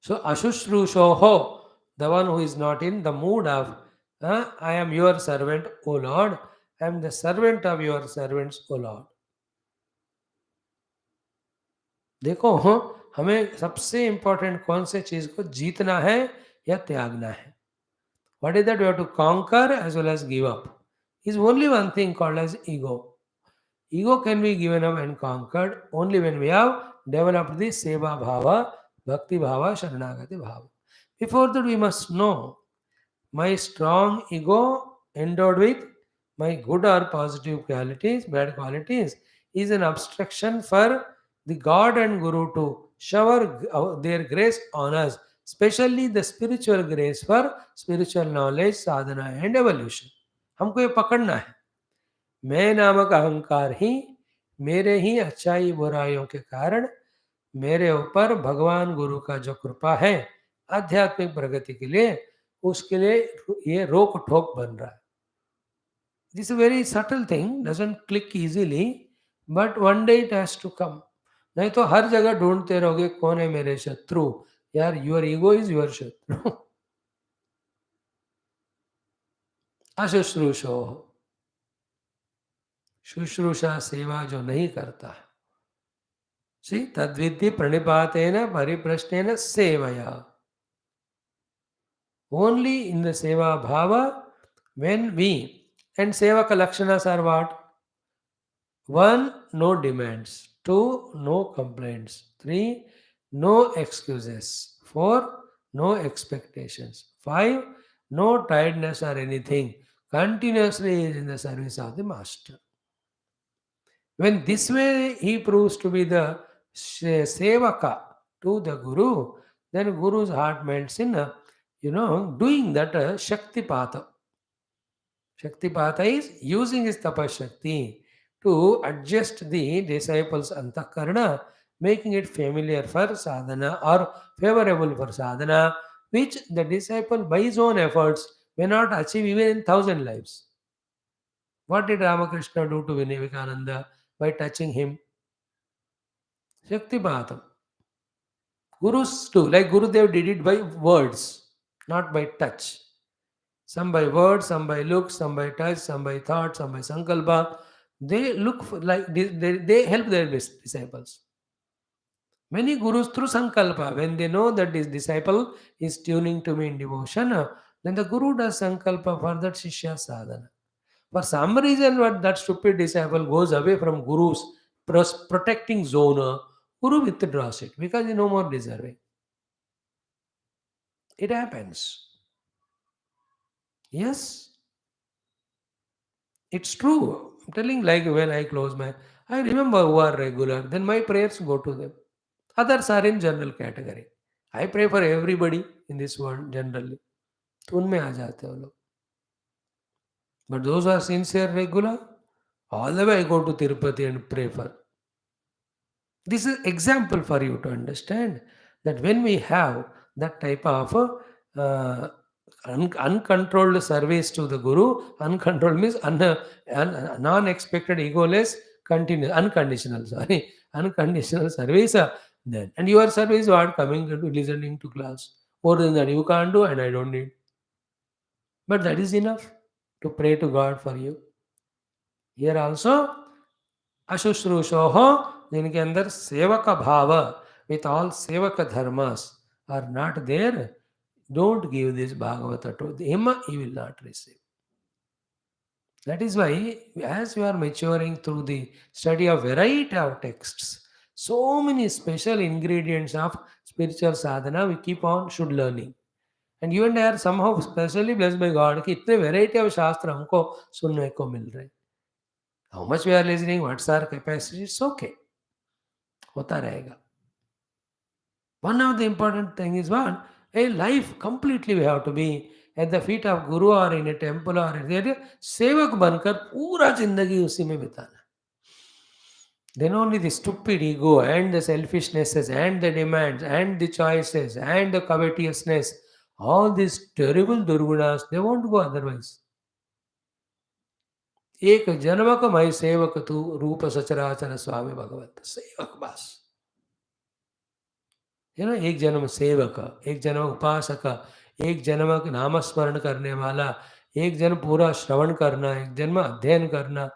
[SPEAKER 1] So Ashushrusoho, the one who is not in the mood of I am your servant, O Lord, I am the servant of your servants, O Lord. देखो हमें सबसे इंपॉर्टेंट कौन से चीज को जीतना है या त्यागना है. What is that we have to conquer as well as give up? Is only one thing called as ego. Ego can be given up and conquered only when we have developed the seva bhava, Bhakti Bhava, Sharanagati Bhava. Before that, we must know my strong ego endowed with my good or positive qualities, bad qualities, is an obstruction for the God and Guru to shower their grace on us, especially the spiritual grace for spiritual knowledge, sadhana and evolution. हमको ये पकड़ना है. मैं नामक अहंकार ही मेरे ही अच्छाई बुराइयों के कारण मेरे ऊपर भगवान गुरु का जो कृपा है आध्यात्मिक प्रगति के लिए, उसके लिए ये रोक ठोक बन रहा है. This a very subtle thing, doesn't click easily, but one day it has to come. नहीं तो हर जगह ढूंढते रहोगे कौन है मेरे शत्रु. यार, योर ईगो इज योर शत्रु. अशुश्रूषो, शुश्रूषा सेवा जो नहीं करता है, सी तद्विद्धि प्रणिपातेन परिप्रश्नेन सेवया. Only in the seva bhava, when we, and sevaka lakshanas are what? 1, no demands. 2, no complaints. 3, no excuses. 4, no expectations. 5, no tiredness or anything. Continuously is in the service of the master. When this way he proves to be the sevaka to the guru, then guru's heart melts in, doing that Shaktipata. Shaktipata is using his tapashakti to adjust the disciples' antakarana, making it familiar for sadhana or favorable for sadhana, which the disciple by his own efforts may not achieve even in 1,000 lives. What did Ramakrishna do to Vivekananda by touching him? Shaktipatam. Gurus too, like Gurudev did it by words, not by touch. Some by words, some by look, some by touch, some by thought, some by sankalpa. They look for, like they help their disciples. Many gurus through sankalpa, when they know that this disciple is tuning to me in devotion, then the guru does sankalpa for that shishya sadhana. For some reason, what that stupid disciple goes away from guru's protecting zone, guru withdraws it because he no more deserving. It happens. Yes, it's true. I'm telling, like when I close my, I remember who are regular, then my prayers go to them. Others are in general category. I pray for everybody in this world generally. तो उनमें आ जाते हैं वो लोग. But those who are sincere regular, all the way I go to Tirupati and pray for. This is example for you to understand that when we have that type of uncontrolled service to the Guru, uncontrolled means non-expected, egoless, continuous, unconditional, sorry, unconditional service, then. And your service what? Coming to listening to class. More than that, you can't do and I don't need. But that is enough to pray to God for you. Here also, Ashushrushoho, जिनके अंदर सेवक भाव with all sevaka dharmas are not there, don't give this Bhagavata to him, he will not receive. That is why, as you are maturing through the study of variety of texts, so many special ingredients of spiritual sadhana we keep on should learning. And you and I are somehow specially blessed by God कि इतने variety of शास्त्र हमको सुनने को मिल रहे. How much we are listening, what's our capacity, it's okay. होता रहेगा. One of the important thing is what? A life completely we have to be at the feet of Guru or in a temple or in सेवक बनकर पूरा जिंदगी उसी में बिताना. Then only the stupid ego and the selfishnesses and the demands and the choices and the covetousness, all these terrible durgunas, they won't go otherwise. एक जन्मक मय सेवक तू रूप सचराचर स्वामी भगवत सेवक बस. एक जन्म सेवक, एक जन्म उपासक, एक जन्म नामस्मरण करने वाला, एक जन्म पूरा श्रवण करना, एक जन्म अध्ययन करना,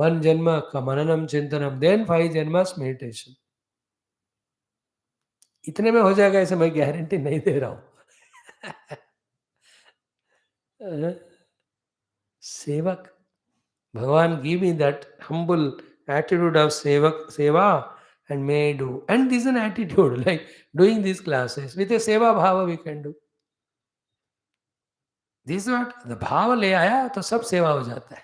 [SPEAKER 1] 1 जन्म का मननम चिंतनम, देन 5 जन्मस मेडिटेशन. इतने में हो जाएगा ऐसे मैं गारंटी नहीं दे रहा हूं. सेवक, Bhagavan give me that humble attitude of seva and may do. And this is an attitude, like doing these classes with a seva bhava we can do. This is what the bhava ले आया तो सब सेवा हो जाता है.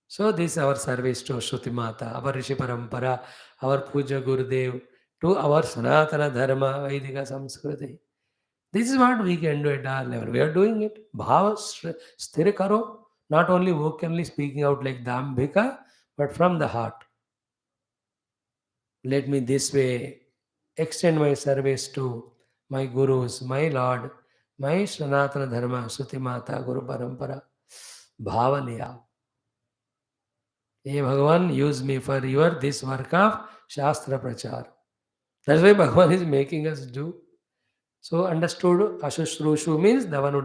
[SPEAKER 1] So this is our service to Shruti Mata, our Rishi Parampara, our Puja Gurudev, to our Sanatana Dharma, Vaidika Samskriti. This is what we can do at our level. We are doing it. Bhava sthir karo, not only vocally speaking out like Dambhika, but from the heart. Let me this way extend my service to my Gurus, my Lord, my Sanatana Dharma, Shruti Mata, Guru Parampara. Bhava liya. Hey Bhagavan, use me for your this work of Shastra Prachar. That's why Bhagavan is making us do. So understood, Ashushrushu means the one who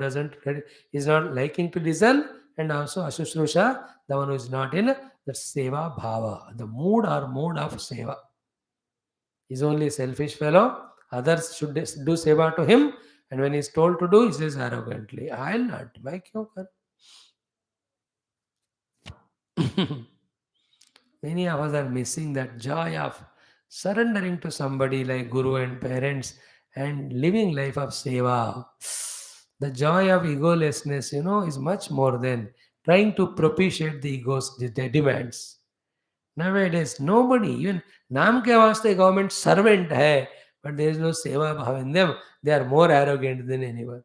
[SPEAKER 1] is not liking to listen, and also Ashushrusha, the one who is not in the Seva Bhava, the mood or mode of Seva. He's only a selfish fellow. Others should do Seva to him, and when he's told to do, he says arrogantly, I'll not. Why kyun kar? Many of us are missing that joy of surrendering to somebody like Guru and parents and living life of seva. The joy of egolessness, is much more than trying to propitiate the ego's demands. Nowadays, nobody, even नाम के वास्ते government servant है, but there is no seva bhav in them. They are more arrogant than anyone.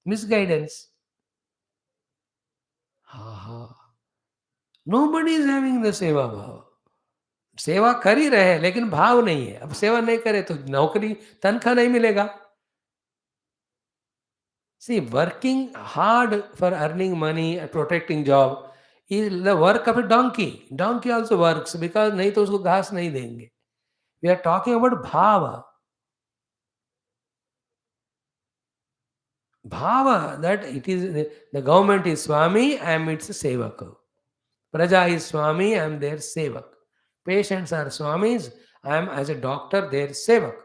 [SPEAKER 1] Misguidance. Nobody is having the seva bhav. सेवा कर ही रहे हैं लेकिन भाव नहीं है. अब सेवा नहीं करे तो नौकरी तनख्वाह नहीं मिलेगा. See, working hard for earning money and protecting job is the work of a donkey. Donkey also works because नहीं तो उसको घास नहीं देंगे. We are talking about bhava. Bhava, that it is the government is Swami, I am its sevaka. Praja is Swami, I am their sevak. Patients are Swamis, I am as a doctor their sevak.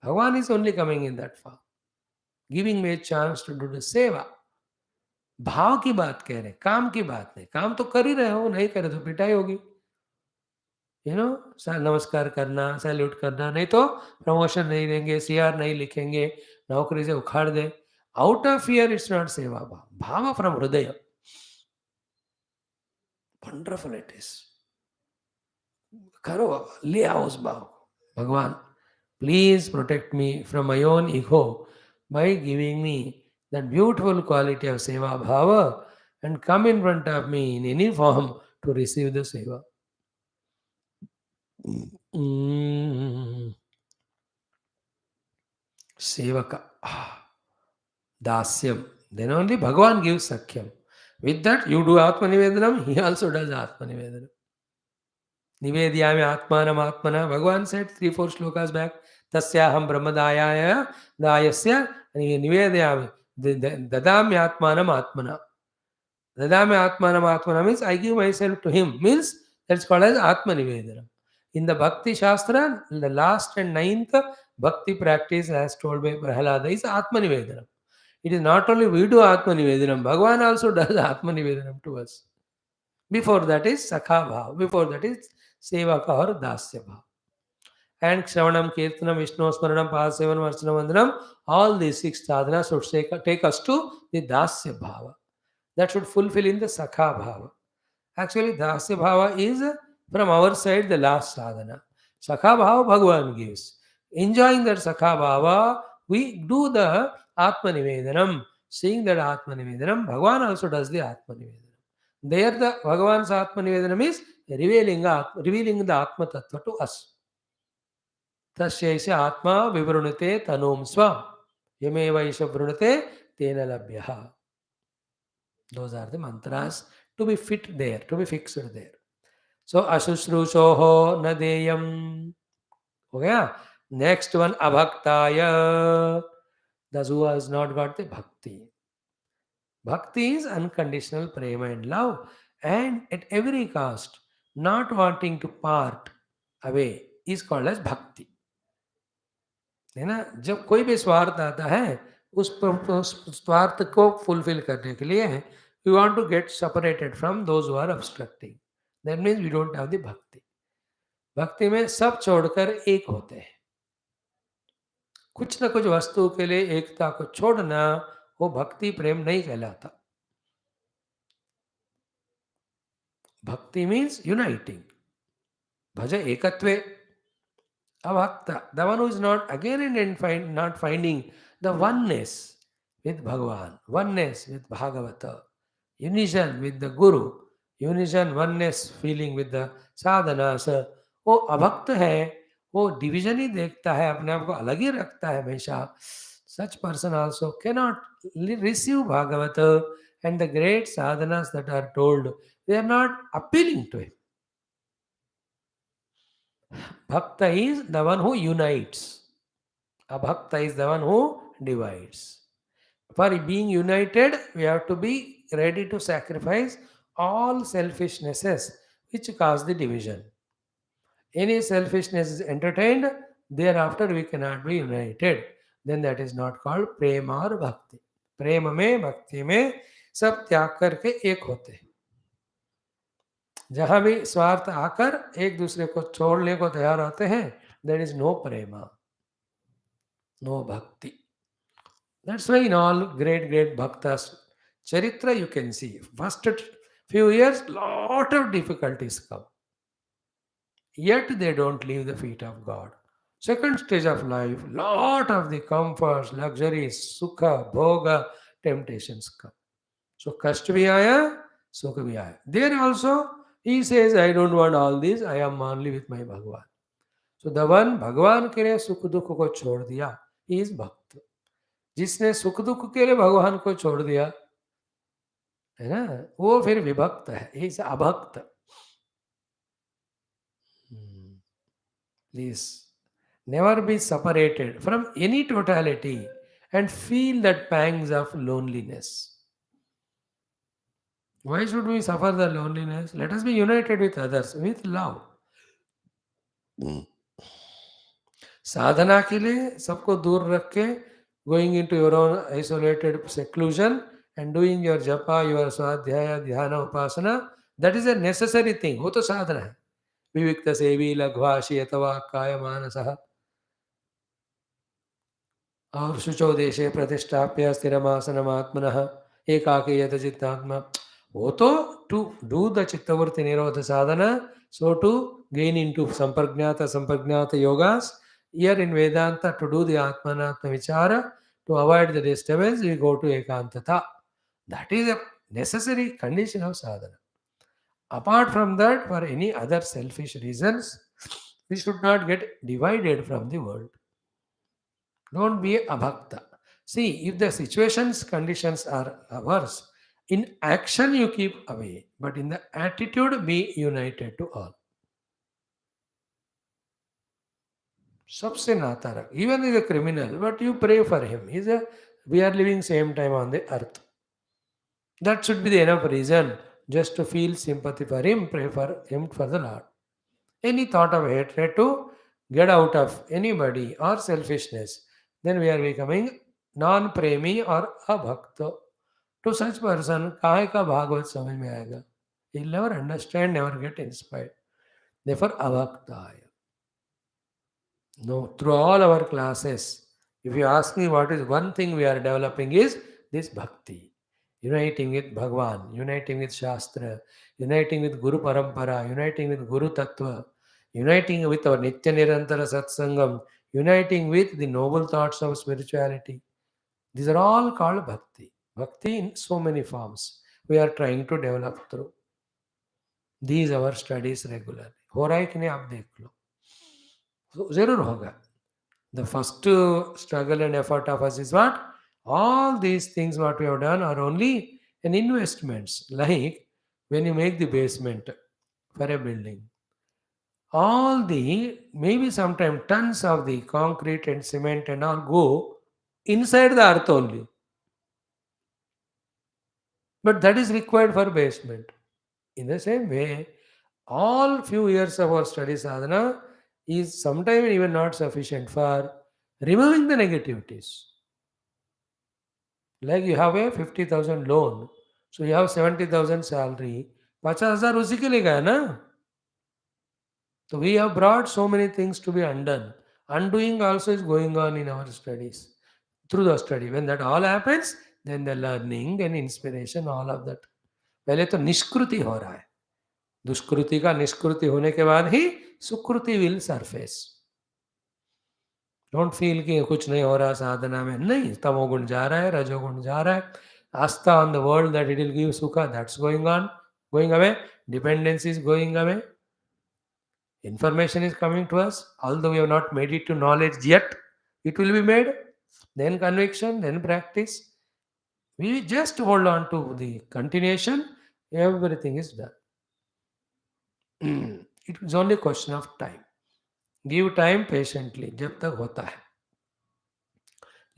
[SPEAKER 1] Bhagavan is only coming in that form, giving me a chance to do the seva. भाव की बात कह रहे, काम की बात नहीं. काम तो कर ही रहे हो, नहीं करे तो पिटाई होगी. नमस्कार करना, सैल्यूट करना, नहीं तो प्रमोशन नहीं देंगे, सीआर नहीं लिखेंगे, नौकरी से उखाड़ दे. Out of fear it's not सेवा भाव. भाव फ्रॉम हृदय. Wonderful it is. करो बाबा, ले आओ उस भाव. भगवान, please protect me from my own ego by giving me that beautiful quality of seva bhava and come in front of me in any form to receive the seva. Sevaka. Dasyam. Then only Bhagavan gives Sakhyam. With that, you do Atma Nivedanam, he also does Atma Nivedanam. Nivedyami Atmanam Atmana. Bhagavan said 3-4 slokas back, Tasyaham Brahmadayaya Dayasya Nivedyami Dadami Atmanam Atmana. Dadami Atmanam Atmana means I give myself to him. Means that's called as Atma Nivedanam. In the Bhakti Shastra, the last and 9th Bhakti practice as told by Prahalada is Atma Nivedanam. It is not only we do Atma Nivedanam, Bhagavan also does Atma Nivedanam to us. Before that is Sakha Bhav. Before that is Sevaka or Dasya Bhav. And Shravanam, Kirtanam, Vishnu, Smaranam, Pasavanam, Archanam, Vandanam, all these 6 sadhanas should take us to the Dasya Bhava. That should fulfill in the Sakha Bhava. Actually, Dasya Bhava is from our side the last sadhana. Sakha Bhava Bhagavan gives. Enjoying that Sakha Bhava, we do the Atma Nivedanam. Seeing that Atma Nivedanam, Bhagavan also does the Atma Nivedanam. There the Bhagavan's Atma Nivedanam is revealing the Atma Tattva to us. Tasyaisya Atma Vivrunate Tanum Swam. Yamevaisha Vrunate Tena Labhyaha. Those are the mantras to be fit there, to be fixed there. So Ashushrushoho Nadeyam. Okay? Next one, Abhaktaya. Those who has not got the bhakti. Bhakti is unconditional prema and love, and at every cost, not wanting to part away is called as bhakti. है ना? जब कोई भी स्वार्थ आता है, उस स्वार्थ को फुलफिल करने के लिए we want to get separated from those who are obstructing. That means we don't have the bhakti. भक्ति में सब छोड़कर एक होते हैं। कुछ न कुछ वस्तु के लिए एकता को छोड़ना वो भक्ति प्रेम नहीं कहलाता। भक्ति मीन्स यूनाइटिंग। भज एकत्वे avakta, the one who is not again and not finding the oneness with Bhagavan, oneness with Bhagavata, unison with the Guru, unison, oneness feeling with the sadhanas, वो अभक्त है, वो डिविजन ही देखता है, अपने आप को अलग ही रखता है हमेशा. Such person also cannot receive Bhagavata, and the great sadhanas that are told, they are not appealing to him. Bhakta is the one who unites. Abhakta is the one who divides. For being united, we have to be ready to sacrifice all selfishnesses which cause the division. Any selfishness is entertained, thereafter we cannot be united. Then that is not called prema or bhakti. प्रेम में, भक्ति में सब त्याग करके एक होते हैं. जहां भी स्वार्थ आकर एक दूसरे को छोड़ने को तैयार होते हैं, there is no prema, no bhakti. That's why in all great bhaktas, charitra you can see, first few years, lot of difficulties come. Yet they don't leave the feet of God. Second stage of life, lot of the comforts, luxuries, sukha, bhoga, temptations come. So kashta bhi aaya, sukha bhi aaya. There also, he says, I don't want all this, I am only with my Bhagavan. So the one Bhagavan ke liye sukh dukh ko chhod diya, he is bhakt. जिसने सुख दुख के लिए भगवान को छोड़ दिया है ना, वो फिर विभक्त है, इज अभक्त. Please never be separated from any totality and feel that pangs of loneliness. Why should we suffer the loneliness? Let us be united with others with love. साधना के लिए सबको दूर रख के going into your own isolated seclusion and doing your japa, your swadhyaya, dhyana, upasana, that is a necessary thing. वो तो साधना है. विविक्त सेवी लघ्वाशी अथवा काय मानसः और शुचो देशे प्रतिष्ठाप्य स्थिरमासनमात्मनः एकाकी यत चित्तात्मा. वो तो टू डू द चित्तवृत्ति निरोध साधना, so to gain into samprajnata yogas. Here in Vedanta, to do the Atmanatma Vichara, to avoid the disturbance, we go to Ekantata. That is a necessary condition of sadhana. Apart from that, for any other selfish reasons, we should not get divided from the world. Don't be a bhakta. See, if the situations, conditions are worse, in action you keep away, but in the attitude be united to all. सबसे नाता रख. Even is a criminal, but you pray for him. We are living same time on the earth. That should be the enough reason just to feel sympathy for him, pray for him for the Lord. Any thought of hatred to get out of anybody or selfishness, then we are becoming non-premi or abhakta. To such person, काहे का भागवत समझ में आएगा? He'll never understand, never get inspired. Therefore, abhaktaya. No, through all our classes, if you ask me what is one thing we are developing is this bhakti. Uniting with Bhagavan, uniting with Shastra, uniting with Guru Parampara, uniting with Guru Tattva, uniting with our Nitya Nirantara Satsangam, uniting with the noble thoughts of spirituality. These are all called bhakti. Bhakti in so many forms we are trying to develop through these our studies regularly. हो रहा है कि नहीं आप देख लो. तो जरूर होगा. The first struggle and effort of us is what? All these things what we have done are only an investments. Like when you make the basement for a building, all the maybe sometime tons of the concrete and cement and all go inside the earth only. But that is required for basement. In the same way, all few years of our study sadhana is sometimes even not sufficient for removing the negativities. Like you have a 50,000 loan, so you have 70,000 salary, 50,000 उसी के लिए गया ना. So we have brought so many things to be undone. Undoing also is going on in our studies. Through the study. When that all happens, then the learning, then inspiration, all of that. पहले तो निष्कृति हो रहा है. दुष्कृति का निष्कृति होने के बाद ही सुकृति will surface. Don't feel कि कुछ नहीं हो रहा साधना में. नहीं, तमोगुण जा रहा है, रजोगुण जा रहा है. आस्था on the world that it will give सुखा, that's going on, going away. Dependence is going away. Information is coming to us, although we have not made it to knowledge yet. It will be made. Then conviction, then practice. We just hold on to the continuation. Everything is done. It is only a question of time. Give time patiently. जब तक होता है.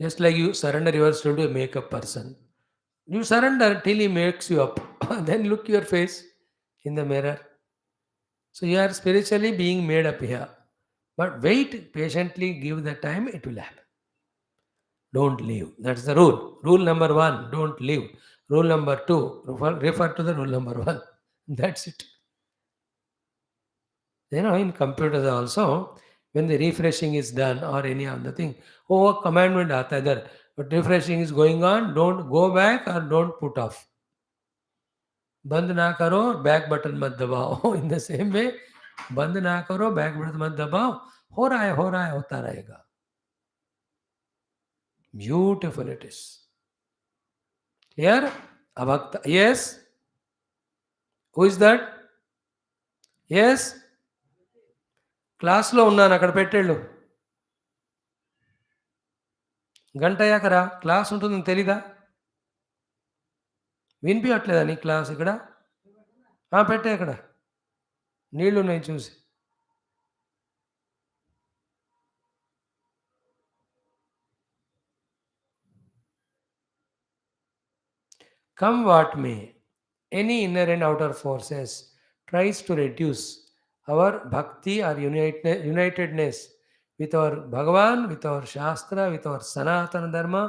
[SPEAKER 1] Just like you surrender yourself to a makeup person. You surrender till he makes you up. Then look your face in the mirror. So you are spiritually being made up here. But wait patiently, give the time, it will happen. Don't leave. That's the rule. Rule number 1, don't leave. Rule number 2, refer to the rule number 1. That's it. In computers also, when the refreshing is done or any other thing, a commandment aata hai idhar, but refreshing is going on, don't go back or don't put off. बंद ना करो, back button मत दबाओ. In the same way, बंद ना करो, back button मत दबाओ. हो रहा है, होता रहेगा. Beautiful it is. Here, Avakta. Yes? Who is that? Yes? క్లాస్లో ఉన్నాను, అక్కడ పెట్టేళ్ళు. గంట అయ్యాకరా, క్లాస్ ఉంటుందని తెలీదా? వినిపించట్లేదా నీ క్లాస్ ఇక్కడ? పెట్టే అక్కడ నీళ్లు ఉన్నాయి చూసి. Come what may, any inner and outer forces tries to reduce our bhakti or unitedness with our Bhagavan, with our Shastra, with our Sanatana Dharma,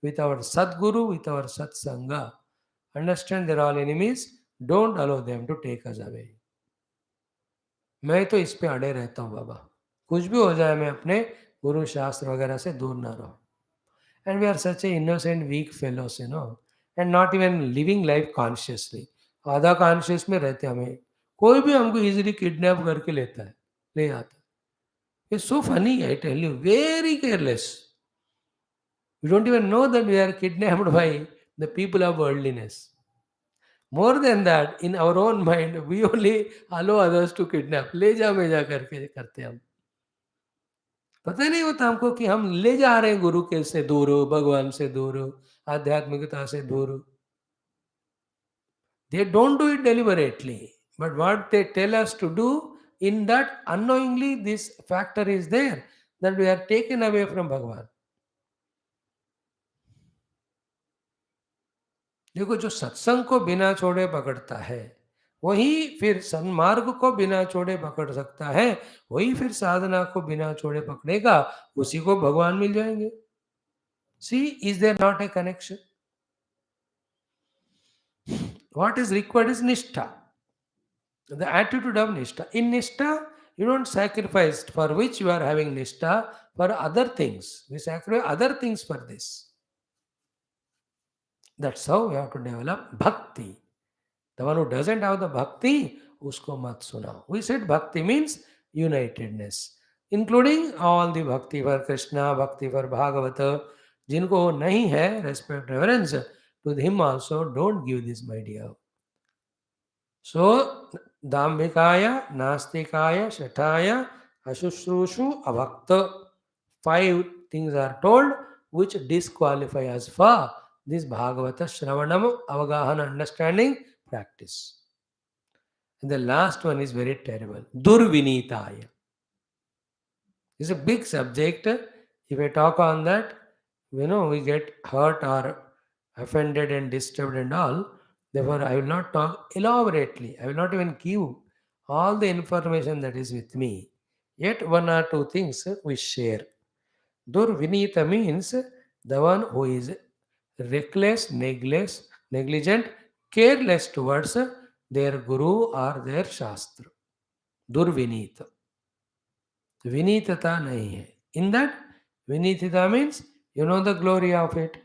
[SPEAKER 1] with our Sadguru, with our Satsanga. Understand they're all enemies. Don't allow them to take us away. मैं तो इस पे अड़े रहता हूँ बाबा. कुछ भी हो जाए, मैं अपने गुरु शास्त्र वगैरह से दूर ना रहूँ. And we are such a innocent, weak fellows, and not even living life consciously. आधा कॉन्शियस में रहते हमें. कोई भी हमको इजीली किडनैप करके लेता है, ले आता है. It's so funny, I tell you, very careless. We don't even know that we are kidnapped by the people of worldliness. More than that, in our own mind, we only allow others to kidnap. ले जा में जा करके करते हम. पता नहीं होता हमको कि हम ले जा रहे हैं गुरु के से दूर, भगवान से दूर, आध्यात्मिकता से दूर. They don't do it deliberately, but what they tell us to do, in that unknowingly this factor is there, that we are taken away from Bhagavan. देखो, जो सत्संग को बिना छोड़े पकड़ता है, वही फिर सन्मार्ग को बिना छोड़े पकड़ सकता है. वही फिर साधना को बिना छोड़े पकड़ेगा, उसी को भगवान मिल जाएंगे. See, is there not a connection? What is required is nishtha, the attitude of nishtha. In nishtha, you don't sacrifice for which you are having nishtha for other things. We sacrifice other things for this. That's how we have to develop bhakti. The one who doesn't have the bhakti, usko mat sunao. We said bhakti means unitedness, including all the bhakti for Krishna, bhakti for Bhagavata. जिनको नहीं है, respect, reverence to him also, don't give this, my dear. So, Dambhikaya, Nastikaya, Shataya, Ashushrushu, Avakta. 5 things are told which disqualify us for this Bhagavata Shravanam, Avagahana, understanding, practice. And the last one is very terrible. Durvinitaya. It's a big subject. If I talk on that, we get hurt or offended and disturbed and all. Therefore, I will not talk elaborately. I will not even give all the information that is with me. Yet 1 or 2 things we share. Durvinita means the one who is reckless, negligent, careless towards their guru or their shastra. Durvinita. विनीतता नहीं है. In that, vinitita means you know the glory of it,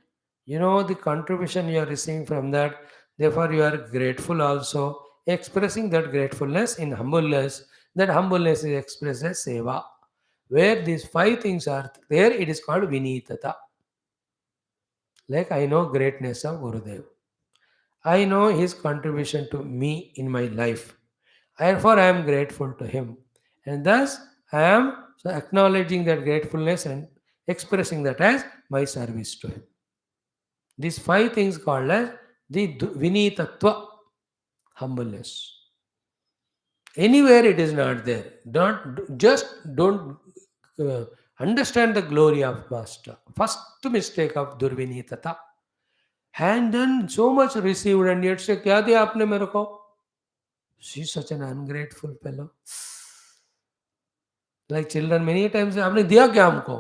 [SPEAKER 1] you know the contribution you are receiving from that, therefore you are grateful also, expressing that gratefulness in humbleness. That humbleness is expressed as seva. Where these five things are there, it is called vinitata. Like I know greatness of Gurudev. I know his contribution to me in my life. Therefore, I am grateful to him. And thus, I am so acknowledging that gratefulness and expressing that as my service to him. These five things called as the Vinitatva, humbleness. Anywhere it is not there. Don't uh, understand the glory of Master. First mistake of Durvinitata. And then so much received and yet say, क्या दिया आपने मेरे को? She is such an ungrateful fellow. Like children, many times, आपने दिया क्या हमको?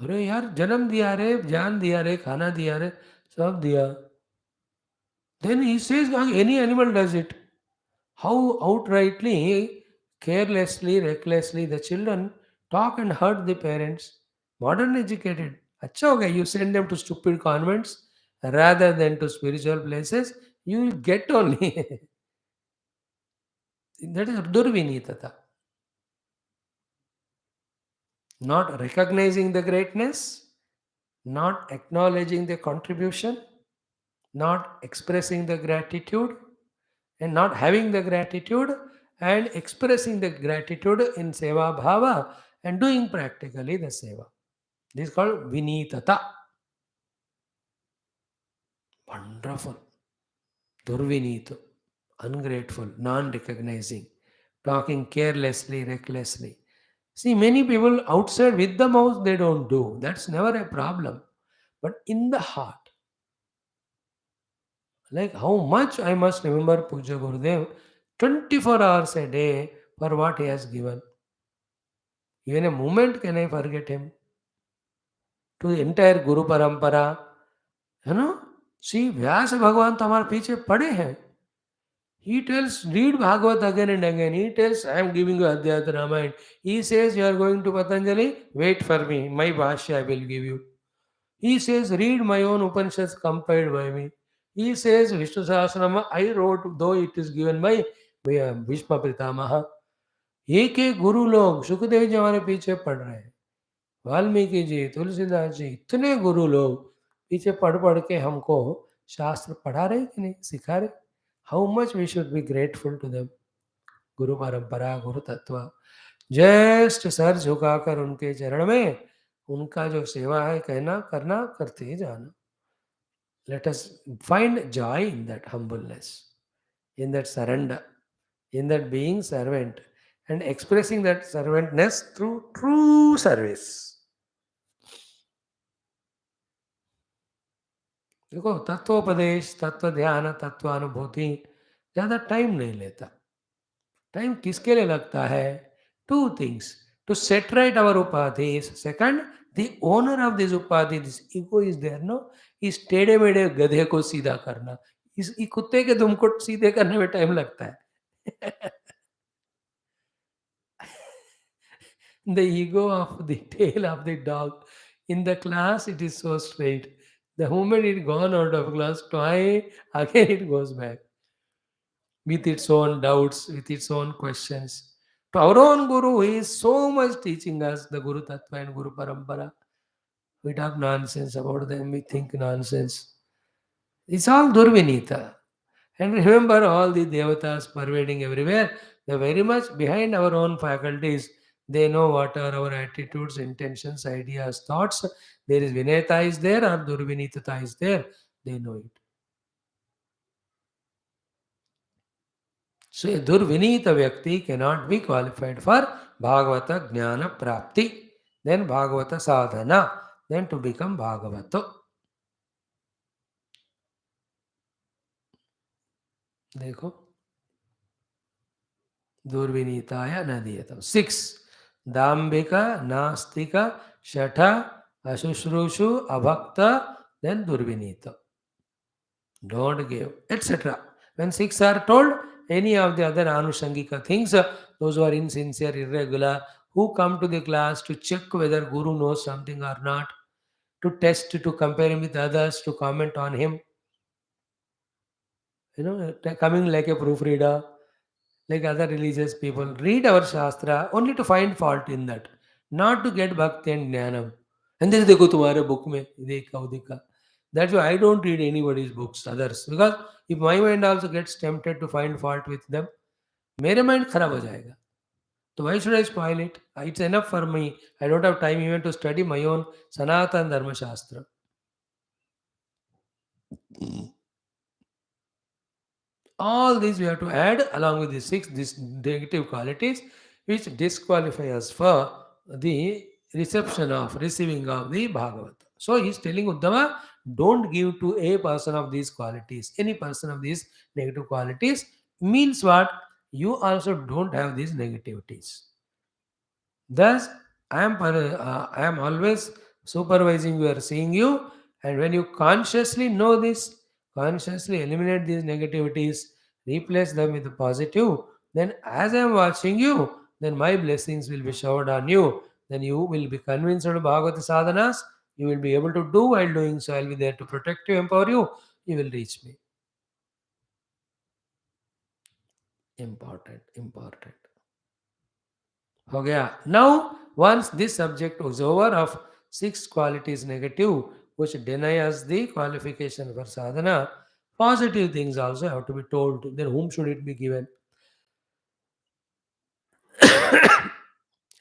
[SPEAKER 1] अरे यार जन्म दिया रे, जान दिया रे, खाना दिया रे, सब दिया. Then he says, any animal does it. How outrightly, carelessly, recklessly the children talk and hurt the parents. Modern educated. अच्छा हो गया, you send them to stupid convents rather than to spiritual places. You will get only. That is Durvinitata. Not recognizing the greatness, not acknowledging the contribution, not expressing the gratitude, and not having the gratitude, and expressing the gratitude in seva bhava and doing practically the seva. This is called vinitata. Wonderful. Durvinito. Ungrateful, non recognizing, talking carelessly, recklessly. See, many people outside with the mouth they don't do. That's never a problem. But in the heart, like how much I must remember Puja Gurudev 24 hours a day for what he has given. Even a moment can I forget him? To the entire Guru Parampara. You know, see, Vyasa Bhagavan तो हमारे पीछे पड़े हैं. He tells, read Bhagavat again and again. He tells, I am giving you Adhyata Ramayana. He says, you are going to Patanjali, wait for me. My Bhashya I will give you. He says, read my own Upanishads compiled by me. He says, Vishnu Sahasranama, I wrote, though it is given by Bhishma Pitamaha. एक एक गुरु लोग सुखदेव जी हमारे पीछे पढ़ रहे हैं, वाल्मीकि जी, तुलसीदास जी, इतने गुरु लोग पीछे पढ़ पढ़ के हमको शास्त्र पढ़ा रहे कि नहीं, सिखा रहे. How much we should be grateful to them. Guru parampara, गुरु तत्व, जस्ट सर झुकाकर उनके चरण में उनका जो सेवा है कहना करना करते ही जाना. Let us find joy in that humbleness, in that surrender, in that being servant, and expressing that servantness through true service. देखो, तत्वोपदेश, तत्व ध्यान, तत्वानुभूति ज़्यादा टाइम नहीं लेता. टाइम किसके लिए लगता है? Two things. Two set right our उपाधिज. Second, the owner of this उपाधि, this ego is there, no, इस टेढ़े मेढ़े गधे को सीधा करना. इस कुत्ते के दुम को सीधे करने में टाइम लगता है. The ego of the tail of the dog. In the class, it is so straight. The moment it gone out of class, again it goes back with its own doubts, with its own questions. To our own Guru, he is so much teaching us the Guru Tattva and Guru Parampara. We talk nonsense about them, we think nonsense. It's all Durvinita. And remember all the devatas pervading everywhere, they're very much behind our own faculties. They know what are our attitudes, intentions, ideas, thoughts. There is Vineta is there or Durvinitata is there. They know it. So a Durvinita Vyakti cannot be qualified for Bhagavata Jnana Prapti, then Bhagavata Sadhana, then to become Bhagavato. देखो, दुर्विनीताय न दीयतम. 6. Dambika, Nastika, Shatha, Asushrushu, Abhakta, then Durvinita. Don't give, etc. When 6 are told, any of the other Anushangika things those who are insincere, irregular, who come to the class to check whether Guru knows something or not, to test, to compare him with others, to comment on him, coming like a proofreader, like other religious people, read our Shastra only to find fault in that, not to get Bhakti and Jnanam. And then देखो तुम्हारे book में देखा वो देखा. That's why I don't read anybody's books, others, because if my mind also gets tempted to find fault with them, मेरे mind खराब हो जाएगा. So why should I spoil it? It's enough for me. I don't have time even to study my own Sanatana Dharma Shastra. All these we have to add along with the six these negative qualities which disqualify us for the reception of receiving of the Bhagavad. So he is telling Uddhava, don't give to a person of these qualities. Any person of these negative qualities means what? You also don't have these negativities. Thus, I am always supervising you or seeing you, and when you consciously know this, consciously eliminate these negativities, replace them with the positive, then as I am watching you, then my blessings will be showered on you. Then you will be convinced of Bhagavata sadhanas. You will be able to do while doing so. I will be there to protect you, empower you. You will reach me. Important, important. हो गया. Now, once this subject was over of six qualities negative, which deny us the qualification for sadhana, positive things also have to be told. Then whom should it be given?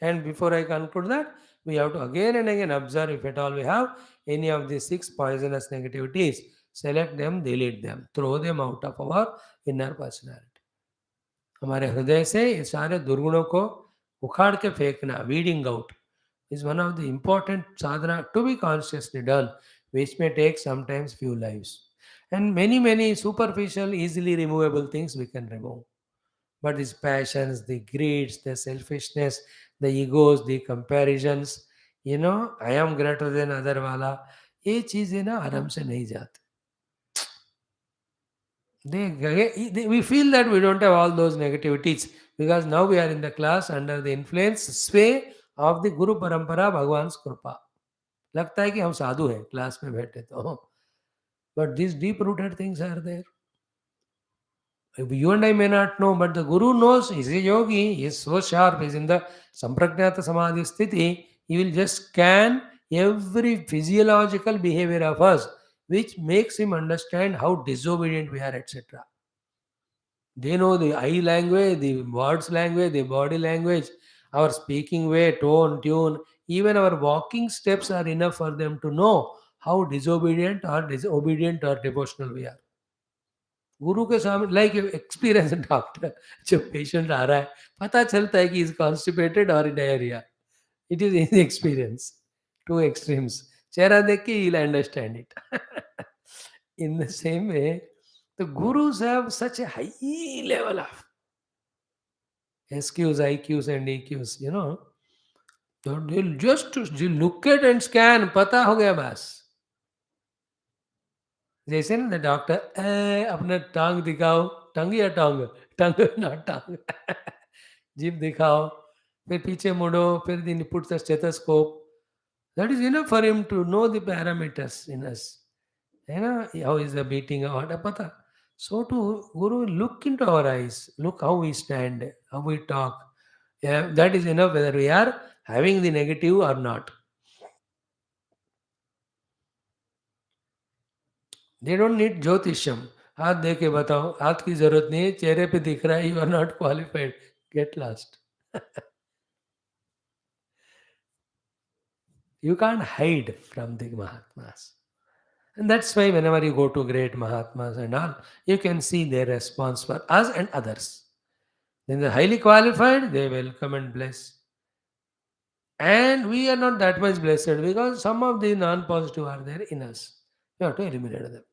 [SPEAKER 1] And before I conclude that, we have to again and again observe if at all we have any of these six poisonous negativities, select them, delete them, throw them out of our inner personality. हमारे हृदय से ये सारे दुर्गुणों को उखाड़ के फेंकना, weeding out, is one of the important sadhana to be consciously done, which may take sometimes few lives. And many superficial, easily removable things we can remove. But these passions, the greeds, the selfishness, the egos, the comparisons, I am greater than other वाला, ये चीज़ें ना आराम से नहीं जाती. We feel that we don't have all those negativities because now we are in the class under the influence, sway of the Guru Parampara, Bhagwan's Kripa. लगता है कि हम साधु हैं क्लास में बैठे तो, but these deep rooted things are there. You and I may not know, but the Guru knows. He's a yogi, he is so sharp, he's in the Sampragnata Samadhi Sthiti. He will just scan every physiological behavior of us, which makes him understand how disobedient we are, etc. They know the eye language, the words language, the body language, our speaking way, tone, tune, even our walking steps are enough for them to know how disobedient or devotional we are. गुरु के सामने like experience doctor, जब patient आ रहा है पता चलता है कि is constipated और diarrhoea. It is in experience, two extremes. चेहरा देख के you'll understand it. In the same way, the gurus have such a high level of SQs, IQs and EQs, So they'll just look at and scan, पता हो गया बस. जैसे ना doctor अपना टांग दिखाओ, टंग या टांग, टंग नॉट टांग. जीभ दिखाओ, फिर पीछे मुड़ो, फिर then put the stethoscope. That is enough for him to know the parameters in us. How is the beating or pata. So to Guru, look into our eyes, look how we stand, how we talk. Yeah, that is enough whether we are having the negative or not. They don't need Jyotisham. हाथ दे के बताओ, हाथ की जरूरत नहीं है, चेहरे पे दिख रहा है, you are not qualified, get lost. You can't hide from the Mahatmas. And that's why whenever you go to great Mahatmas and all, you can see their response for us and others. Then they're highly qualified, they welcome and bless. And we are not that much blessed because some of the non-positive are there in us. We have to eliminate them.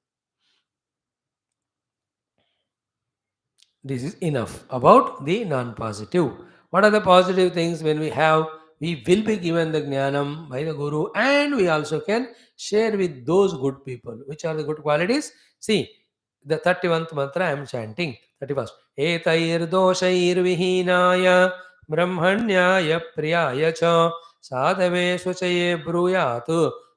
[SPEAKER 1] This is enough about the non-positive. What are the positive things when we have? We will be given the Jnanam by the Guru, and we also can share with those good people. Which are the good qualities? See, The 31th mantra I am chanting. 31st. Etair doshair vihinaya brahmanyaya priyaya cha sadhave shuchaye bruyat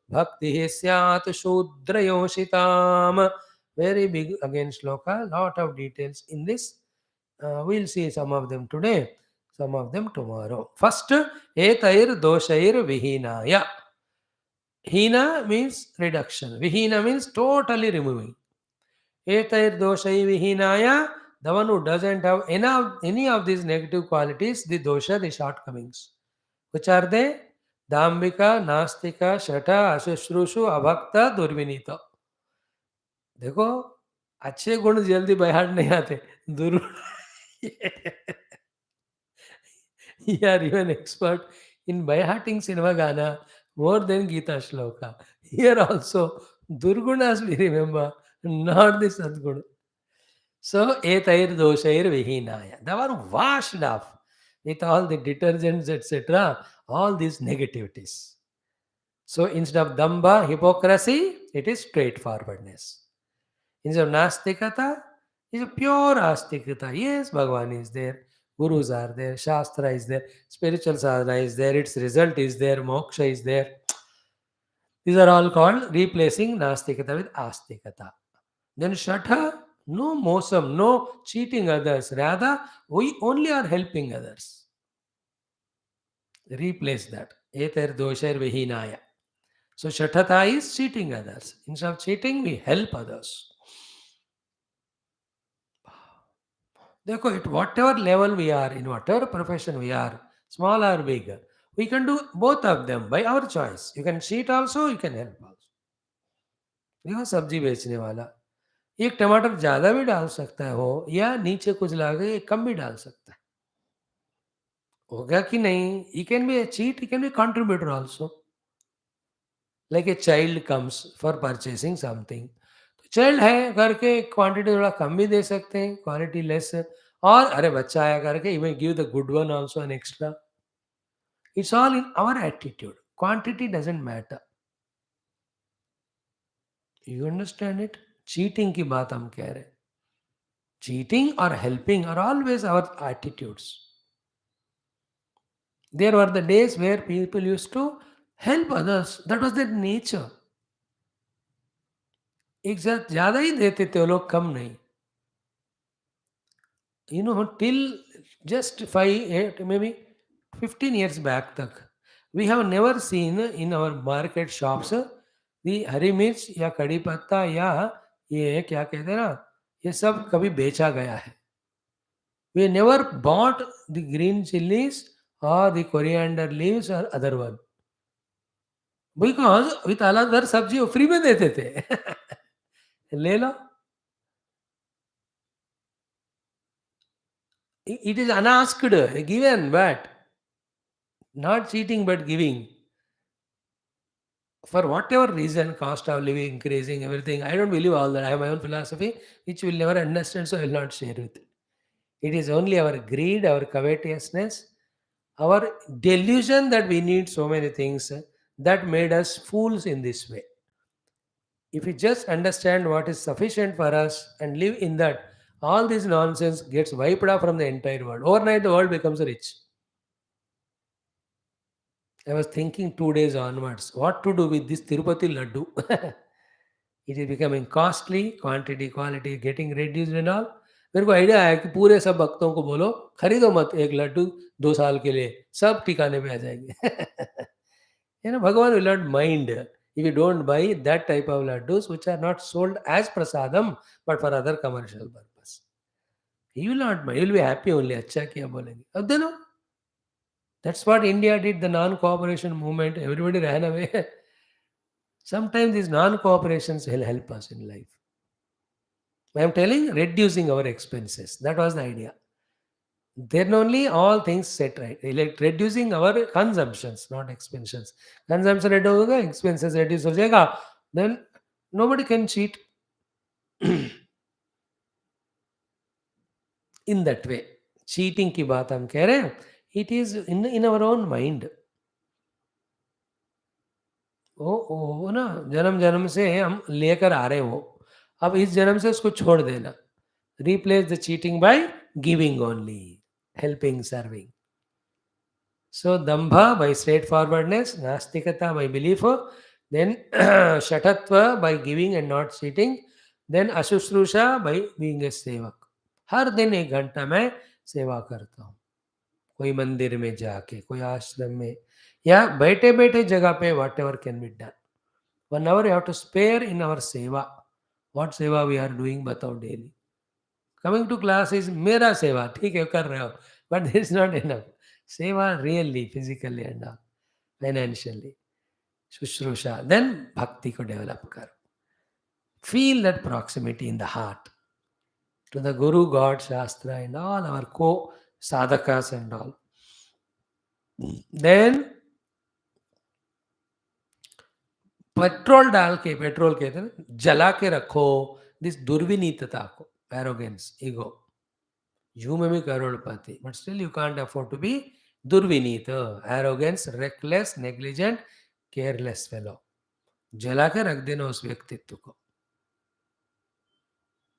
[SPEAKER 1] bhakti syat shudrayoshitam. Very big again shloka, lot of details in this. We'll see some of them today, some of them tomorrow. First, etair doshair vihinaya. Hina means reduction. Vihina means totally removing. Etair doshai vihinaya, the one who doesn't have any of these negative qualities, the dosha, the shortcomings. Which are they? Dambika, Nastika, Shata, Ashushrushu, Abhakta, Durvinita. देखो अच्छे गुण जल्दी बाहर नहीं आते दुर् You are even expert in by hearting cinema gana more than Gita shloka. Here also, Durgunas we remember, not the Sadguna. So, etair doshair vihinaya. They were washed off with all the detergents, etc., all these negativities. So, instead of damba, hypocrisy, it is straightforwardness. Instead of nastikata, it is pure astikata. Yes, Bhagavan is there, gurus are there, shastra is there, spiritual sadhana is there, its result is there, moksha is there. These are all called replacing nastikata with astikata. Then Shatha, no mosam, no cheating others. Rather, we only are helping others. Replace that. Eter doshair vihinaya. So Shatata is cheating others. Instead of cheating, we help others. Therefore, at whatever level we are, in whatever profession we are, small or big, we can do both of them by our choice. You can cheat also, you can help also. देखो सब्जी बेचने वाला एक टमाटर ज़्यादा भी डाल सकता है हो या नीचे कुछ लाके कम भी डाल सकता है होगा कि नहीं he can be A cheat he can be contributor also like a child comes for purchasing something तो चाइल्ड है करके क्वांटिटी थोड़ा कम भी दे सकते हैं क्वालिटी लेस और अरे बच्चा आया करके you may give the good one also an extra it's all in our attitude quantity doesn't matter you understand it cheating की बात हम कह रहे हैं cheating or helping are always our attitudes. There were the days where people used to help others. That was their nature. एक साथ ज़्यादा ही देते थे वो लोग कम नहीं. You know, till just 5, 8, maybe 15 years back तक, we have never seen in our market shops the हरी मिर्च या कड़ी पत्ता या ये क्या कहते हैं ना, ये सब कभी बेचा गया है. We never bought the green chilies or the coriander leaves or other one. Because with other सब्जी वो फ्री में देते थे. ले लो. It is unasked, given, but not cheating but giving. For whatever reason, cost of living increasing, everything. I don't believe all that. I have my own philosophy, which you will never understand, so I will not share with you. It is only our greed, our covetousness, our delusion that we need so many things that made us fools in this way. If we just understand what is sufficient for us and live in that, all this nonsense gets wiped out from the entire world. Overnight, the world becomes rich. I was thinking 2 days onwards, what to do with this Tirupati laddu? It is becoming costly, quantity, quality getting reduced and all. मेरे को idea आया कि पूरे सब भक्तों को बोलो खरीदो मत एक लड्डू 2 साल के लिए सब ठिकाने पे आ जाएंगे Bhagavan will not mind if you don't buy that type of laddus which are not sold as prasadam but for other commercial purpose. He will not mind. He will be happy only. अच्छा किया बोलेंगे. अब देखो, that's what India did, the non-cooperation movement. Everybody ran away. Sometimes these non-cooperations will help us in life. I am telling reducing our expenses. That was the idea. Then only all things set right. Like reducing our consumptions, not expenses. Consumption reduce होगा, expenses reduce हो जाएगा. Then nobody can cheat in that way. Cheating की बात हम कह रहे हैं. It is in our own mind. वो ना जन्म जन्म से हम लेकर आ रहे हो अब इस जन्म से उसको छोड़ देना. Replace the cheating by giving only, helping, serving. So dambha by straightforwardness, nastikata by belief, then shatatva by giving and not cheating, then ashushrusha by being a sevak. हर दिन 1 घंटा मैं सेवा करता हूँ, कोई मंदिर में जाके, कोई आश्रम में, या बैठे बैठे जगह पे, what ever can be done. 1 hour you have to spare in our seva. What seva we are doing बताओ daily. Coming to class is मेरा सेवा, ठीक है कर रहे हो, but this is not enough. सेवा really physically and financially. शुश्रूषा, then भक्ति को डेवलप करो. Feel that proximity in the heart to the Guru, God, Shastra and all our co-sadhakas and all. Then petrol डाल के, पेट्रोल कहते हैं जला के रखो दिस दुर्विनीतता को, arrogance, ego. You may be crorepati, but still you can't afford to be durvinita, arrogance, reckless, negligent, careless fellow. जला के रख देना उस व्यक्तित्व को.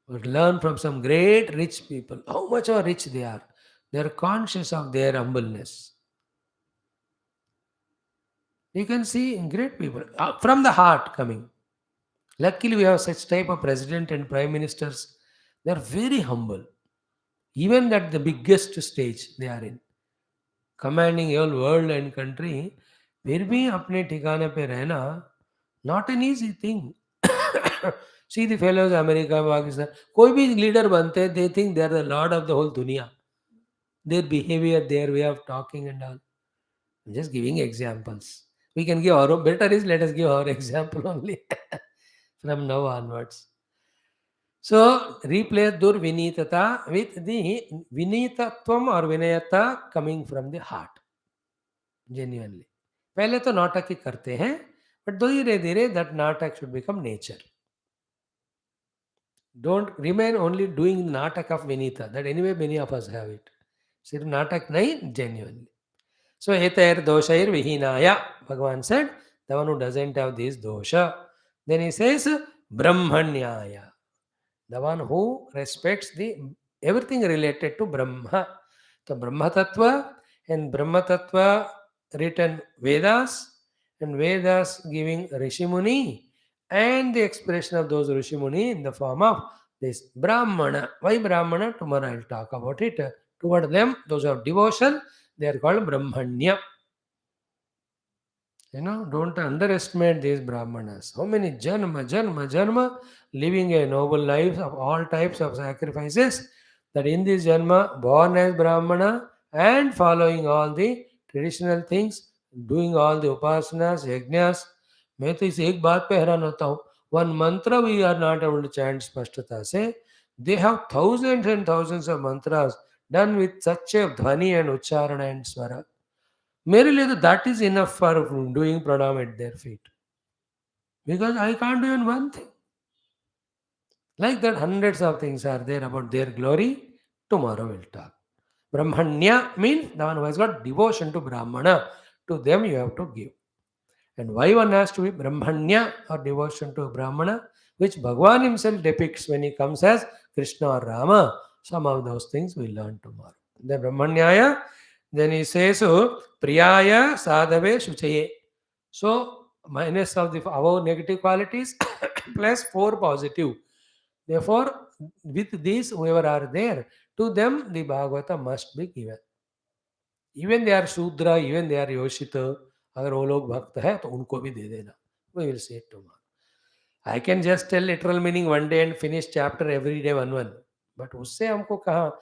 [SPEAKER 1] But learn from some great rich people, how much how rich they are. They are conscious of their humbleness. You can see great people from the heart coming. Luckily, we have such type of president and prime ministers. They are very humble. Even at the biggest stage they are in, commanding whole world and country, फिर भी अपने ठिकाने पे रहना not an easy thing. See the fellows America, Pakistan, कोई भी leader बनते हैं, they think they are the lord of the whole दुनिया. Their behavior, their way of talking and all. I'm just giving examples. We can give our own, better is let us give our example only from now onwards. So replace durvinitata with the vinitatvam or vinayata coming from the heart. Genuinely. पहले तो नाटक ही करते हैं, but धीरे धीरे that नाटक should become nature. Don't remain only doing natak of Vinita. That anyway many of us have it. सिर्फ नाटक नहीं, genuinely. So etair doshair vihinaya. Bhagavan said, the one who doesn't have this dosha. Then he says brahmanyaya. The one who respects the everything related to Brahma. So Brahma Tattva and Brahma Tattva written Vedas and Vedas giving Rishimuni and the expression of those Rishimuni in the form of this Brahmana. Why Brahmana? Tomorrow I'll talk about it. Toward them, those of devotion, they are called Brahmanya. Don't underestimate these Brahmanas. How many janma, living a noble life of all types of sacrifices, that in this janma, born as Brahmana and following all the traditional things, doing all the upasanas, yajnas. मैं तो इस एक बात पे हैरान होता हूँ. One mantra we are not able to chant स्पष्टता से. They have thousands and thousands of mantras done with such a dhvani and ucharana and swara. मेरे लिए तो that is enough for doing pranam at their feet. Because I can't do even one thing. Like that, hundreds of things are there about their glory. Tomorrow we'll talk. Brahmanya means the one who has got devotion to Brahmana. To them you have to give. And why one has to be Brahmanya or devotion to Brahmana, which Bhagavan himself depicts when he comes as Krishna or Rama. Some of those things we'll learn tomorrow. The Brahmanyaya, then he says, Priyaya Sadhave Shuchaye. So, minus of the above negative qualities plus 4 positive. Therefore, with these, whoever are there, to them the Bhagavata must be given. Even they are Shudra, even they are Yoshita, अगर वो लोग भक्त है तो उनको भी दे देना. We will see it tomorrow. I can just tell literal meaning one day and finish chapter every day one. But उससे हमको कहाँ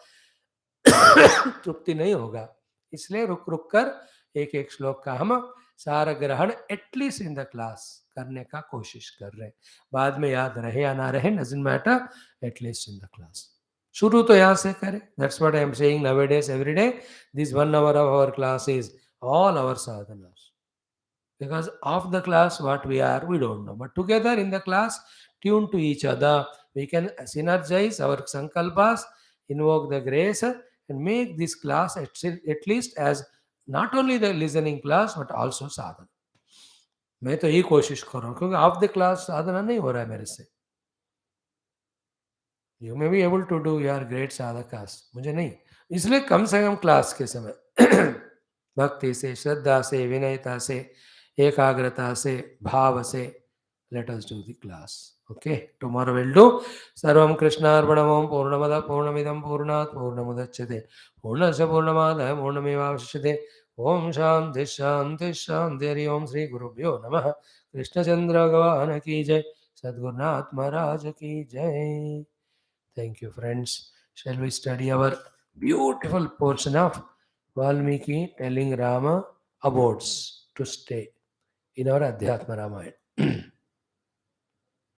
[SPEAKER 1] तृप्ति नहीं होगा. इसलिए रुक रुक कर एक एक श्लोक का हम सारा ग्रहण एटलीस्ट इन द क्लास करने का कोशिश कर रहे हैं. बाद में याद रहे या ना रहे, doesn't matter, at least in the class. शुरू तो यहाँ से करें. That's what I am saying nowadays every day. This 1 hour of our class is all our sadhanas. Because of the class, what we are, we don't know. But together in the class, tuned to each other, we can synergize our sankalpas, invoke the grace, and make this class at least as not only the listening class, but also sadhana. मैं तो यही कोशिश कर रहा हूँ, क्योंकि of the class साधना नहीं हो रहा है मेरे से. You may be able to do your great sadhakas, मुझे नहीं, इसलिए कम से कम क्लास के समय भक्ति से, श्रद्धा से, विनयता से, एकाग्रता से, भाव से, let us do the class. Okay, tomorrow we'll do Sarvam Krishnarpanamam Purnamada Purnamidam Purnat Purnamudachyate Purnasya Purnamadaya Purnamevavashyate Om Shanti Shanti Shanti Hari Om Sri Gurubhyo Namaha Krishna Chandra Gavana Ki Jai Sadgurnath Maharaj Ki Jai. Thank you, friends. Shall we study our beautiful portion of Valmiki telling Rama abodes to stay in our Adhyatma Ramayana?